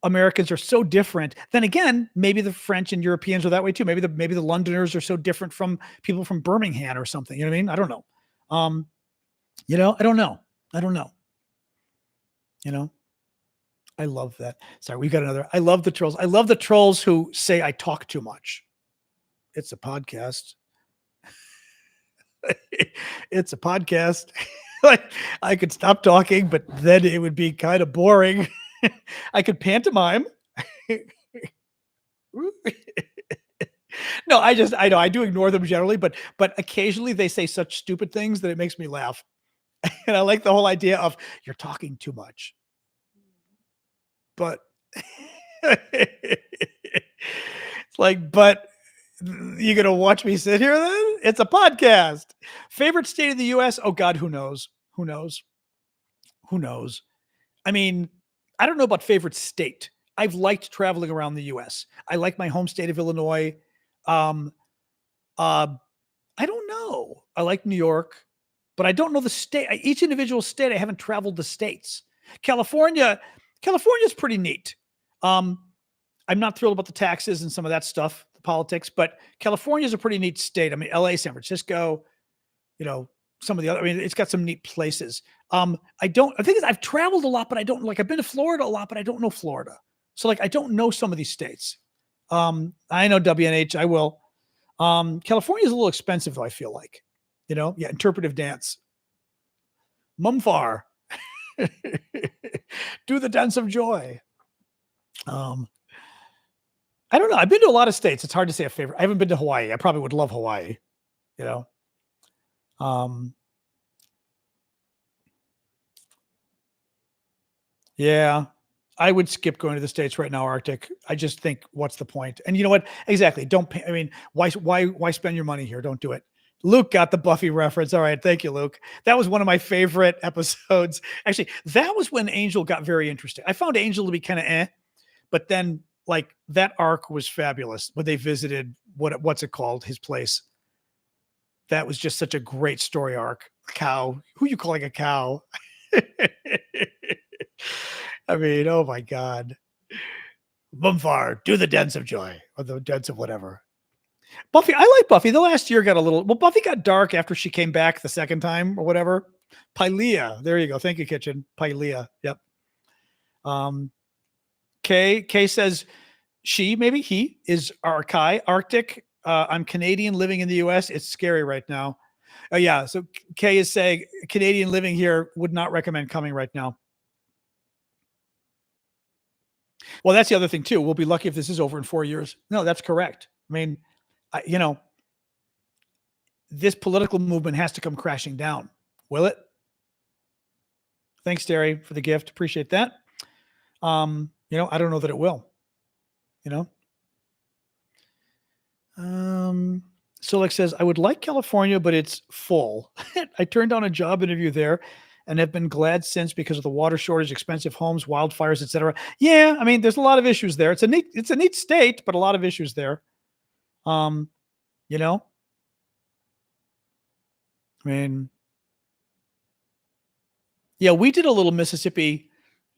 Americans are so different. Then again, maybe the French and Europeans are that way too. Maybe the Londoners are so different from people from Birmingham or something. You know what I mean? I don't know. I don't know. I don't know. You know, I love that. Sorry, we got another. I love the trolls. I love the trolls who say I talk too much. It's a podcast. It's a podcast. Like I could stop talking, but then it would be kind of boring. I could pantomime. No, I know I do ignore them generally, but occasionally they say such stupid things that it makes me laugh. And I like the whole idea of you're talking too much. But it's like, but you gonna watch me sit here then? It's a podcast. Favorite state of the US? Oh God, who knows? Who knows? Who knows? I mean, I don't know about favorite state. I've liked traveling around the US. I like my home state of Illinois. Um, uh, I don't know. I like New York, but I don't know the state. Each individual state, I haven't traveled the states. California, California's pretty neat. I'm not thrilled about the taxes and some of that stuff, the politics, but California's a pretty neat state. I mean, LA, San Francisco, some of the other, I mean, it's got some neat places. I think I've traveled a lot, but I don't I've been to Florida a lot, but I don't know Florida. So I don't know some of these states. I know WNH, I will. California is a little expensive though, I feel like, interpretive dance. Mumfar. Do the dance of joy. I don't know. I've been to a lot of states. It's hard to say a favorite. I haven't been to Hawaii. I probably would love Hawaii, Yeah, I would skip going to the States right now, Arctic. I just think, what's the point? And you know what? Exactly. Don't pay. I mean, why spend your money here? Don't do it. Luke got the Buffy reference. All right. Thank you, Luke. That was one of my favorite episodes. Actually, that was when Angel got very interesting. I found Angel to be kind of but then that arc was fabulous when they visited what's it called? His place. That was just such a great story arc. Cow. Who you calling a cow? I mean, oh my God. Bumfar, do the dance of joy or the dance of whatever. Buffy, I like Buffy. The last year got Buffy got dark after she came back the second time or whatever. Pylea. There you go. Thank you, Kitchen. Pylea. Yep. Kay says maybe he is Arctic. I'm Canadian living in the US. It's scary right now. Oh yeah. So Kay is saying Canadian living here would not recommend coming right now. Well, that's the other thing too. We'll be lucky if this is over in 4 years. No, that's correct. I mean, this political movement has to come crashing down. Will it? Thanks, Terry, for the gift. Appreciate that. I don't know that it will. Solex says, I would like California, but it's full. I turned down a job interview there and have been glad since because of the water shortage, expensive homes, wildfires, etc. Yeah, I mean, there's a lot of issues there. It's a neat state, but a lot of issues there. I mean, yeah, we did a little Mississippi.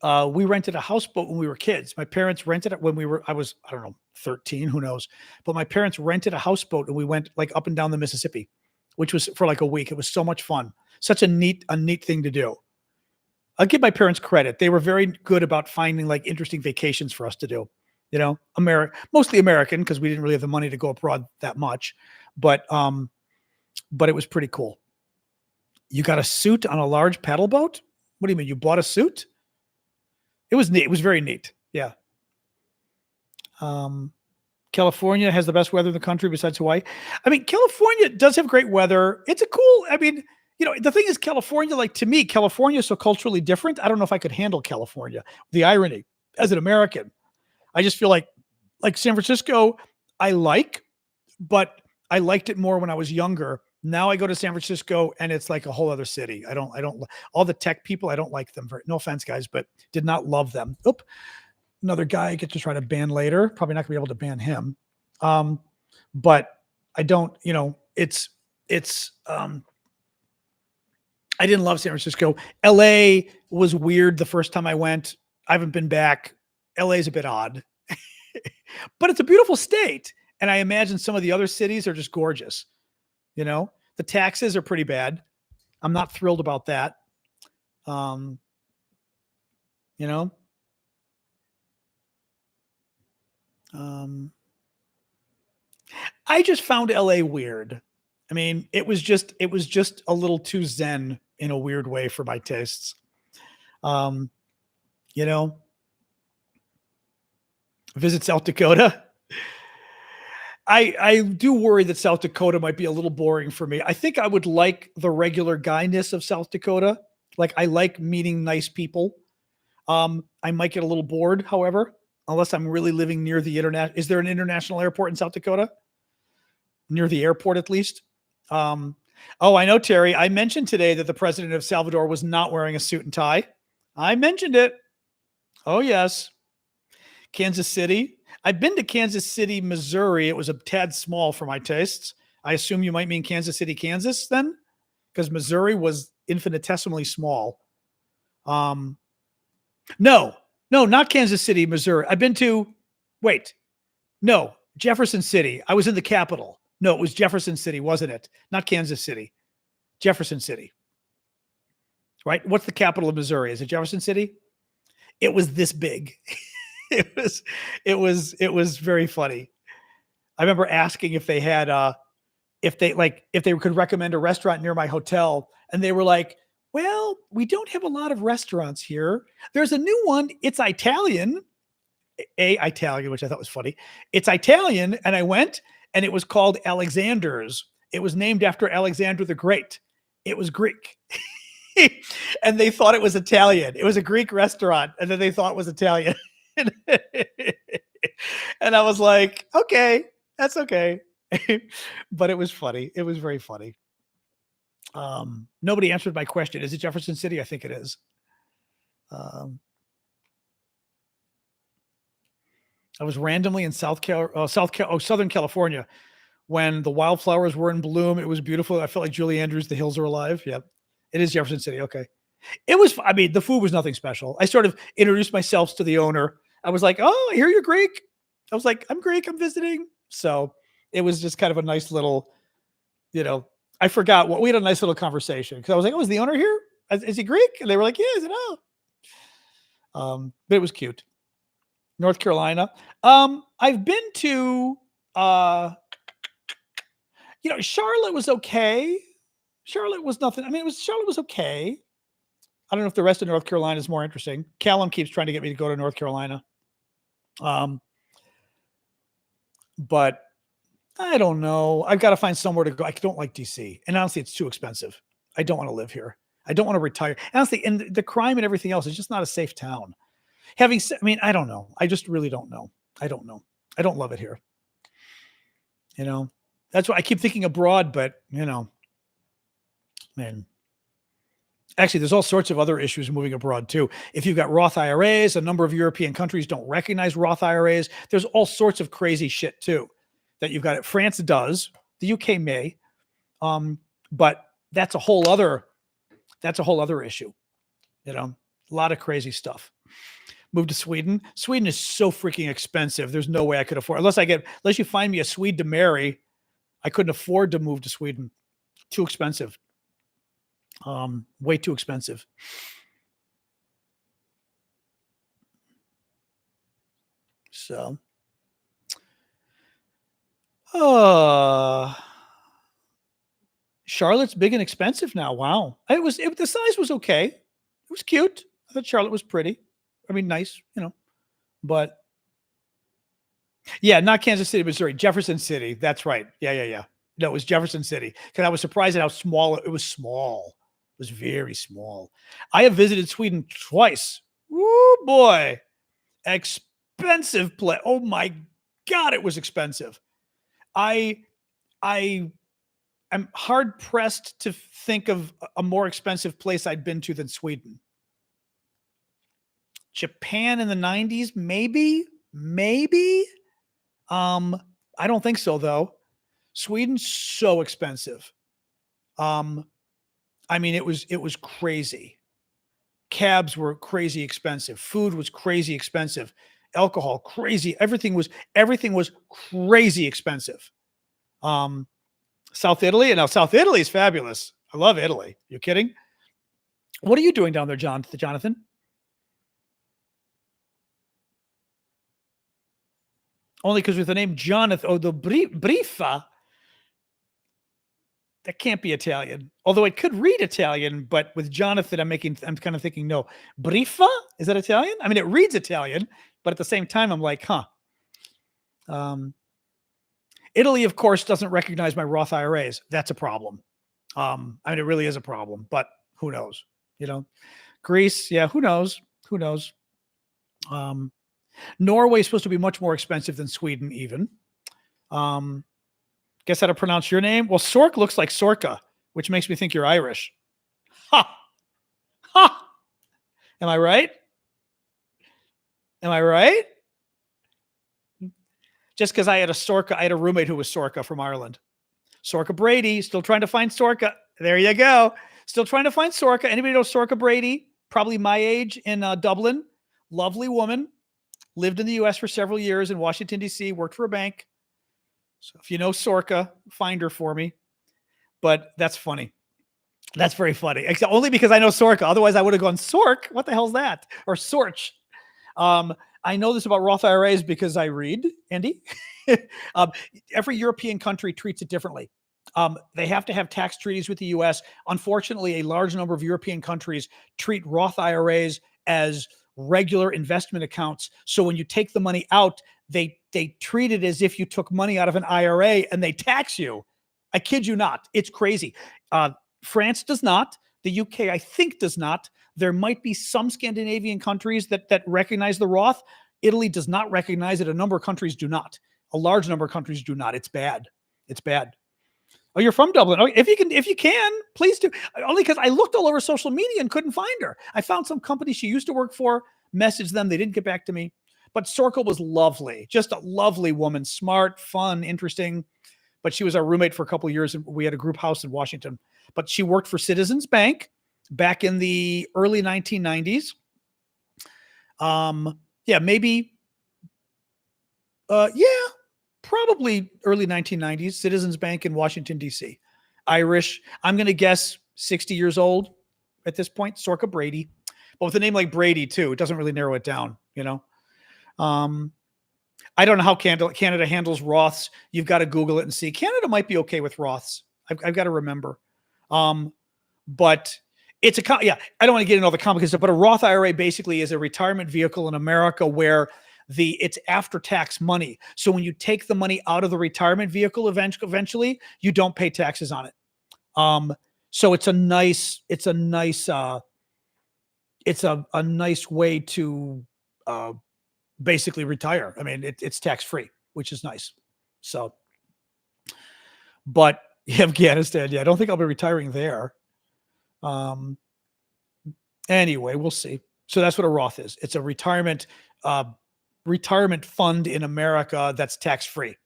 We rented a houseboat when we were kids. My parents rented it when I was, I don't know, 13, who knows? But my parents rented a houseboat and we went up and down the Mississippi, which was for a week. It was so much fun. Such a neat thing to do. I'll give my parents credit. They were very good about finding interesting vacations for us to do. Mostly American because we didn't really have the money to go abroad that much, but it was pretty cool. You got a suit on a large paddle boat? What do you mean? You bought a suit? It was neat. It was very neat. Yeah. California has the best weather in the country besides Hawaii. I mean, California does have great weather. It's the thing is California, to me, California is so culturally different. I don't know if I could handle California. The irony as an American, I just feel like San Francisco, but I liked it more when I was younger. Now I go to San Francisco and it's like a whole other city. I don't all the tech people. I don't like them no offense guys, but did not love them. Oop. Another guy I get to try to ban later. Probably not gonna be able to ban him. But I don't, I didn't love San Francisco. LA was weird the first time I went. I haven't been back. LA is a bit odd, but it's a beautiful state. And I imagine some of the other cities are just gorgeous. You know, the taxes are pretty bad. I'm not thrilled about that. Um, you know, um, I just found LA weird. I mean, it was just a little too zen in a weird way for my tastes. Um, you know, visit South Dakota. I do worry that South Dakota might be a little boring for me. I think I would like the regular guyness of South Dakota. Like I like meeting nice people. I might get a little bored, however, unless I'm really living near the internet. Is there an international airport in South Dakota? Near the airport, at least. Um, oh, I know, Terry. I mentioned today that the president of Salvador was not wearing a suit and tie. I mentioned it. Oh, yes. Kansas City. I've been to Kansas City, Missouri. It was a tad small for my tastes. I assume you might mean Kansas City, Kansas, then, because Missouri was infinitesimally small. No, no, not Kansas City, Missouri. I've been to, wait, no, Jefferson City. I was in the capital. No, it was Jefferson City, wasn't it? Not Kansas City. Jefferson City. Right? What's the capital of Missouri? Is it Jefferson City? It was this big. it was very funny. I remember asking if they had if they could recommend a restaurant near my hotel, and they were like, "Well, we don't have a lot of restaurants here. There's a new one. It's Italian." Italian, which I thought was funny. It's Italian, and I went, and it was called Alexander's. It was named after Alexander the Great. It was Greek. And they thought it was Italian. It was a Greek restaurant, and then they thought it was Italian. And I was like, okay, that's okay. But it was funny. It was very funny. Nobody answered my question. Is it Jefferson City? I think it is. I was randomly in Southern California when the wildflowers were in bloom. It was beautiful. I felt like Julie Andrews, The Hills Are Alive. Yep. It is Jefferson City. Okay. It was, I mean, the food was nothing special. I sort of introduced myself to the owner. I was like, "Oh, I hear you're Greek." I was like, "I'm Greek. I'm visiting." So it was just kind of a nice little, I forgot what we had a nice little conversation because I was like, "Oh, is the owner here? Is he Greek?" And they were like, "Yeah." I said, "Oh." But it was cute. North Carolina. I've been to, Charlotte was okay. Charlotte was nothing. I mean, Charlotte was okay. I don't know if the rest of North Carolina is more interesting. Callum keeps trying to get me to go to North Carolina. But I don't know. I've got to find somewhere to go. I don't like DC. And honestly, it's too expensive. I don't want to live here. I don't want to retire. Honestly, and the crime and everything else is just not a safe town. I mean, I don't know. I just really don't know. I don't know. I don't love it here. That's why I keep thinking abroad, but man. Actually, there's all sorts of other issues moving abroad too. If you've got Roth IRAs, a number of European countries don't recognize Roth IRAs. There's all sorts of crazy shit too that you've got. France does. The UK may, but that's a whole other issue. A lot of crazy stuff. Move to Sweden. Sweden is so freaking expensive. There's no way I could afford, unless you find me a Swede to marry. I couldn't afford to move to Sweden. Too expensive. Way too expensive. So, Charlotte's big and expensive now. Wow. The size was okay. It was cute. I thought Charlotte was pretty. I mean, nice, but yeah, not Kansas City, Missouri, Jefferson City. That's right. Yeah. No, it was Jefferson City because I was surprised at how small it was. Small. It was very small. I have visited Sweden twice. Woo, boy. Expensive place. Oh my God, it was expensive. I am hard pressed to think of a more expensive place I'd been to than Sweden. Japan in the 90s, maybe. I don't think so though. Sweden's so expensive. I mean, it was crazy. Cabs were crazy expensive. Food was crazy expensive. alcohol, crazy. Everything was crazy expensive. South Italy, and now South Italy is fabulous. I love Italy. You kidding? What are you doing down there, Jonathan? Only because with the name Jonathan, oh, the Brifa, that can't be Italian. Although it could read Italian, but with Jonathan, I'm kind of thinking, no, Brifa? Is that Italian? I mean, it reads Italian, but at the same time, I'm like, huh. Italy, of course, doesn't recognize my Roth IRAs. That's a problem. I mean, it really is a problem, but who knows? Greece, yeah, who knows? Who knows? Norway is supposed to be much more expensive than Sweden, even. Guess how to pronounce your name? Well, Sork looks like Sorka, which makes me think you're Irish. Ha! Ha! Am I right? Am I right? Just because I had a roommate who was Sorka from Ireland. Sorka Brady, still trying to find Sorka. There you go. Still trying to find Sorka. Anybody know Sorka Brady? Probably my age in Dublin. Lovely woman. Lived in the U.S. for several years in Washington, D.C., worked for a bank. So if you know Sorka, find her for me. But that's funny. That's very funny. Except only because I know Sorka. Otherwise, I would have gone, Sork? What the hell's that? Or Sorch. I know this about Roth IRAs because I read, Andy. Every European country treats it differently. They have to have tax treaties with the U.S. Unfortunately, a large number of European countries treat Roth IRAs as regular investment accounts. So when you take the money out, they treat it as if you took money out of an IRA and they tax you. I kid you not. It's crazy. France does not. The UK, I think, does not. There might be some Scandinavian countries that recognize the Roth. Italy does not recognize it. A number of countries do not. A large number of countries do not. It's bad. It's bad. Oh, you're from Dublin. Oh, if you can, please do. Only because I looked all over social media and couldn't find her. I found some company she used to work for, messaged them. They didn't get back to me. But Sorka was lovely. Just a lovely woman. Smart, fun, interesting. But she was our roommate for a couple of years. And we had a group house in Washington. But she worked for Citizens Bank back in the early 1990s. Yeah, maybe. Yeah, probably early 1990s. Citizens Bank in Washington, D.C. Irish. I'm going to guess 60 years old at this point. Sorka Brady. But with a name like Brady, too, it doesn't really narrow it down, I don't know how Canada handles Roths. You've got to Google it and see. Canada might be okay with Roths. I've got to remember. But it's I don't want to get into all the complicated stuff, but a Roth IRA basically is a retirement vehicle in America where it's after-tax money. So when you take the money out of the retirement vehicle, eventually you don't pay taxes on it. So it's a nice way to basically retire. I mean, it's tax-free, which is nice. So, but Afghanistan, I don't think I'll be retiring there. Anyway, we'll see. So that's what a Roth is. It's a retirement fund in America that's tax-free.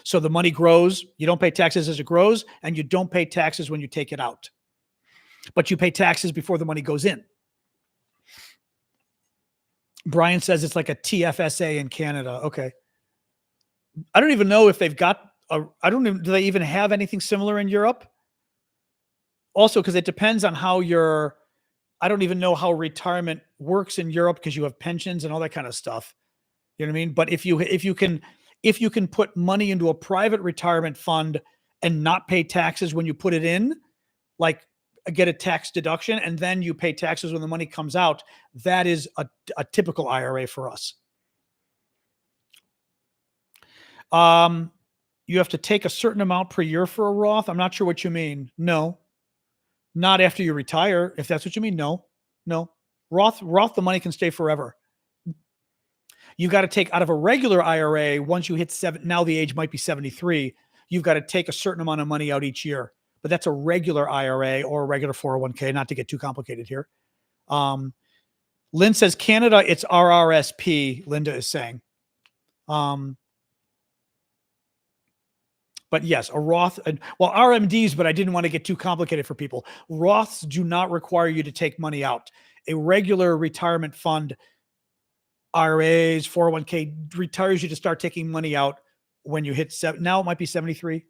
So the money grows. You don't pay taxes as it grows, and you don't pay taxes when you take it out. But you pay taxes before the money goes in. Brian says it's like a TFSA in Canada. Okay. I don't even know if they've got do they even have anything similar in Europe? Also, because it depends on how I don't even know how retirement works in Europe because you have pensions and all that kind of stuff. You know what I mean? But if you can put money into a private retirement fund and not pay taxes when you put it in, like get a tax deduction, and then you pay taxes when the money comes out, that is a typical IRA for us. You have to take a certain amount per year for a Roth. I'm not sure what you mean. No, not after you retire. If that's what you mean, no. Roth, the money can stay forever. You've got to take out of a regular IRA once you hit now the age might be 73. You've got to take a certain amount of money out each year. But that's a regular IRA or a regular 401k, not to get too complicated here. Lynn says Canada, it's RRSP, Linda is saying. But yes, a Roth, RMDs, but I didn't want to get too complicated for people. Roths do not require you to take money out. A regular retirement fund IRAs, 401k retires you to start taking money out when you hit now it might be 73.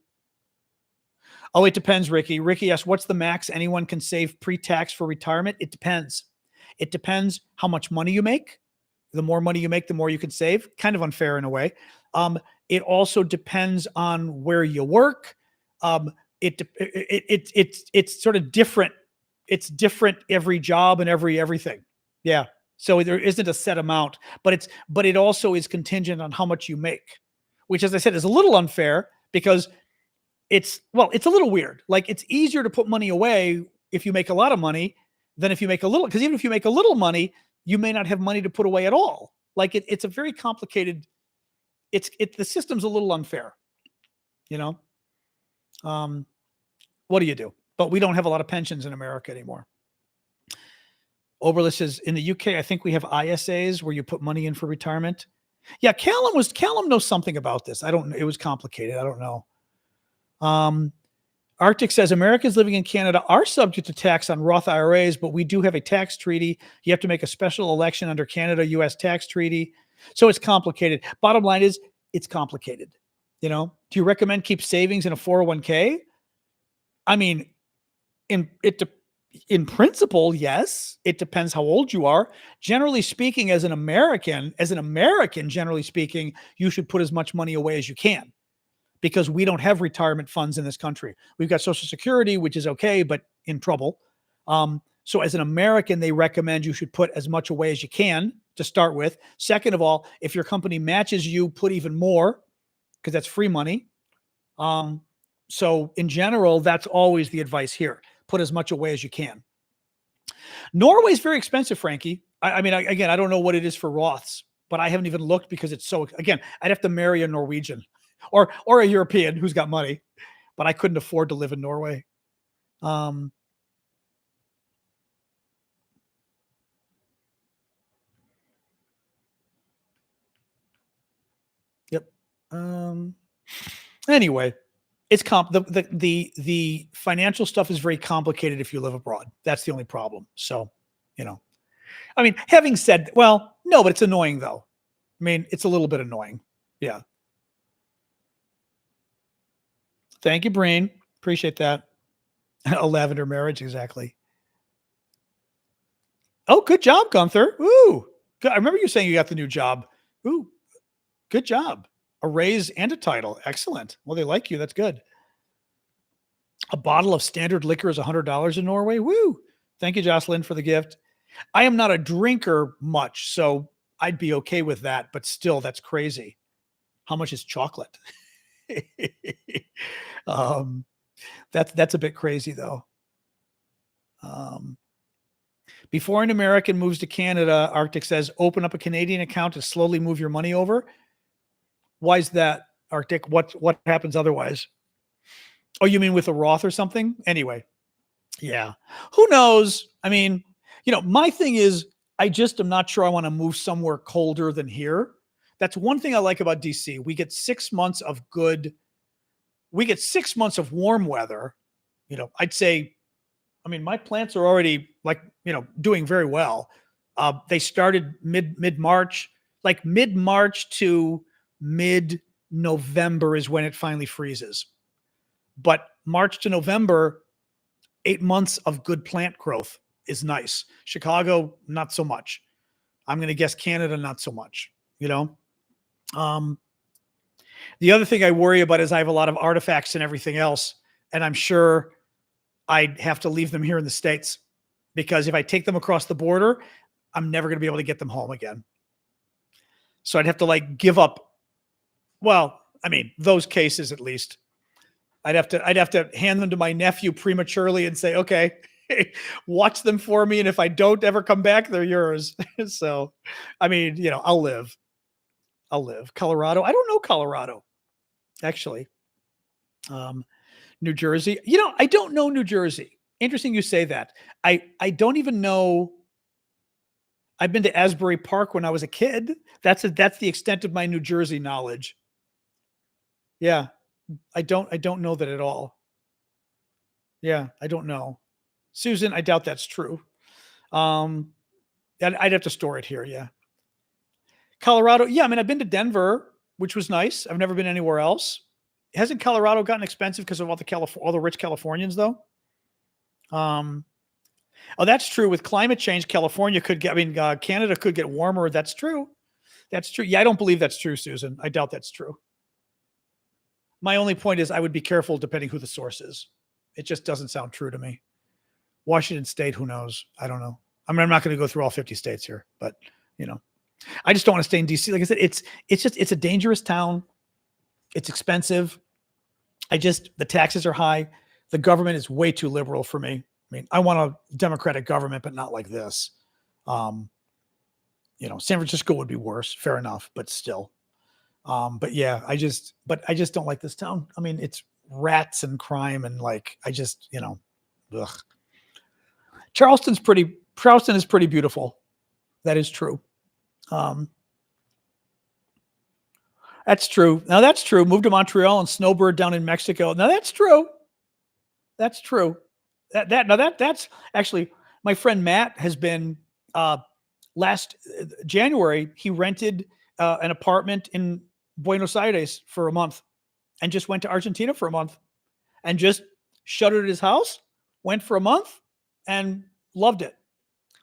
Oh, it depends, Ricky. Ricky asks, what's the max anyone can save pre-tax for retirement? It depends. It depends how much money you make. The more money you make, the more you can save. Kind of unfair in a way. It also depends on where you work. It's sort of different. It's different every job and everything. Yeah. So there isn't a set amount, but it also is contingent on how much you make, which, as I said, is a little unfair because it's a little weird. Like, it's easier to put money away if you make a lot of money than if you make a little, because even if you make a little money, you may not have money to put away at all. Like, it's a very complicated, the system's a little unfair, you know? What do you do? But we don't have a lot of pensions in America anymore. Oberlin says, in the UK, I think we have ISAs where you put money in for retirement. Yeah, Callum knows something about this. It was complicated. I don't know. Arctic says, Americans living in Canada are subject to tax on Roth IRAs, but we do have a tax treaty. You have to make a special election under Canada-US tax treaty. So it's complicated. Bottom line is, it's complicated. You know, do you recommend keep savings in a 401k? I mean, in principle, yes. It depends how old you are. Generally speaking, as an American, generally speaking, you should put as much money away as you can, because we don't have retirement funds in this country. We've got Social Security, which is okay, but in trouble. So as an American, they recommend you should put as much away as you can to start with. Second of all, if your company matches you, put even more, because that's free money. So in general, that's always the advice here. Put as much away as you can. Norway's very expensive, Frankie. I mean, again, I don't know what it is for Roths, but I haven't even looked because it's so, again, I'd have to marry a Norwegian or a European who's got money, but I couldn't afford to live in Norway. Yep. Anyway, it's the financial stuff is very complicated if you live abroad. That's the only problem. So, you know, I mean, having said, well, no, but it's annoying though. I mean, it's a little bit annoying. Yeah. Thank you, Breen. Appreciate that. A lavender marriage, exactly. Oh, good job, Gunther. Ooh, I remember you saying you got the new job. Ooh, good job. A raise and a title. Excellent. Well, they like you. That's good. A bottle of standard liquor is $100 in Norway. Woo. Thank you, Jocelyn, for the gift. I am not a drinker much, so I'd be okay with that. But still, that's crazy. How much is chocolate? That's a bit crazy, though. Before an American moves to Canada, Arctic says, open up a Canadian account to slowly move your money over. Why is that, Arctic? What happens otherwise? Oh, you mean with a Roth or something? Anyway, yeah. Who knows? I mean, you know, my thing is, I just am not sure I want to move somewhere colder than here. That's one thing I like about DC. We get 6 months of warm weather. You know, I'd say, I mean, my plants are already doing very well. They started mid-March, like mid-March to mid-November is when it finally freezes. But March to November, 8 months of good plant growth is nice. Chicago, not so much. I'm going to guess Canada, not so much, you know? The other thing I worry about is I have a lot of artifacts and everything else, and I'm sure I'd have to leave them here in the States, because if I take them across the border, I'm never going to be able to get them home again. So I'd have to give up. Well, I mean, those cases at least. I'd have to hand them to my nephew prematurely and say, okay, watch them for me. And if I don't ever come back, they're yours. So, I mean, you know, I'll live. Colorado. I don't know Colorado, actually. New Jersey. You know, I don't know New Jersey. Interesting you say that. I don't even know. I've been to Asbury Park when I was a kid. That's the extent of my New Jersey knowledge. Yeah. I don't know that at all. Yeah, I don't know. Susan, I doubt that's true. I'd have to store it here, yeah. Colorado. Yeah, I mean, I've been to Denver, which was nice. I've never been anywhere else. Hasn't Colorado gotten expensive because of all the rich Californians though? Oh, that's true. With climate change, California could get. I mean, Canada could get warmer. That's true. That's true. Yeah, I don't believe that's true, Susan. I doubt that's true. My only point is I would be careful depending who the source is. It just doesn't sound true to me. Washington State, who knows? I don't know. I mean, I'm not going to go through all 50 states here, but I just don't want to stay in DC. Like I said, it's a dangerous town. It's expensive. The taxes are high. The government is way too liberal for me. I mean, I want a democratic government, but not like this. San Francisco would be worse. Fair enough, but still. But yeah, I just don't like this town. I mean, it's rats and crime and ugh. Charleston is pretty beautiful. That is true. That's true. Now that's true. Moved to Montreal and snowbird down in Mexico. Now that's true. That's true. That's actually my friend Matt has been last January. He rented an apartment in Buenos Aires for a month and just went to Argentina for a month and just shuttered his house, went for a month and loved it,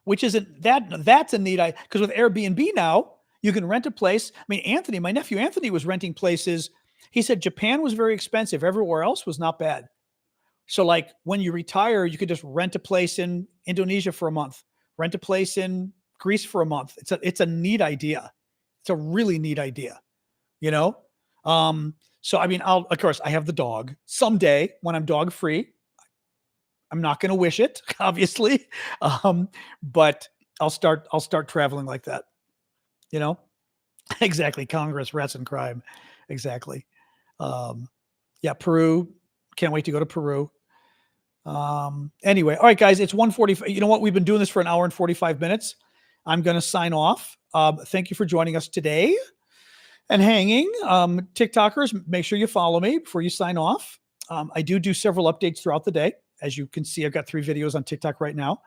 which isn't that's a neat idea. Because with Airbnb now, you can rent a place. I mean, my nephew Anthony was renting places. He said Japan was very expensive. Everywhere else was not bad. So like when you retire, you could just rent a place in Indonesia for a month, rent a place in Greece for a month. It's a neat idea. It's a really neat idea, So, I mean, of course I have the dog. Someday when I'm dog free, I'm not going to wish it, obviously. But I'll start traveling like that, Exactly. Congress, rats and crime. Exactly. Yeah. Peru. Can't wait to go to Peru. Anyway. All right, guys, it's 1:45. You know what? We've been doing this for an hour and 45 minutes. I'm going to sign off. Thank you for joining us today and hanging. TikTokers, make sure you follow me before you sign off. I do several updates throughout the day. As you can see, I've got 3 videos on TikTok right now.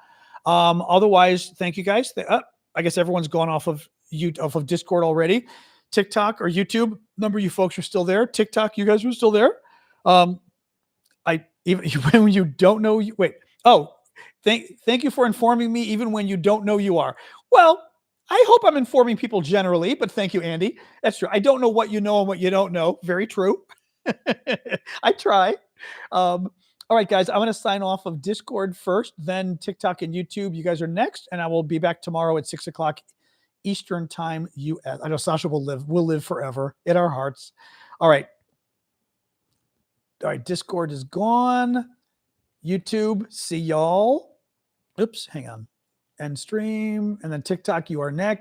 Otherwise, thank you guys. I guess everyone's gone off of Discord already. TikTok or YouTube, number of you folks are still there. TikTok, you guys are still there. Even when you don't know, thank you for informing me even when you don't know you are. Well, I hope I'm informing people generally, but thank you, Andy. That's true. I don't know what you know and what you don't know. Very true. I try. All right, guys, I'm going to sign off of Discord first, then TikTok and YouTube. You guys are next, and I will be back tomorrow at 6:00 Eastern time, US. I know Sasha will live forever in our hearts. All right. All right, Discord is gone. YouTube, see y'all. Oops, hang on. End stream. And then TikTok, you are next.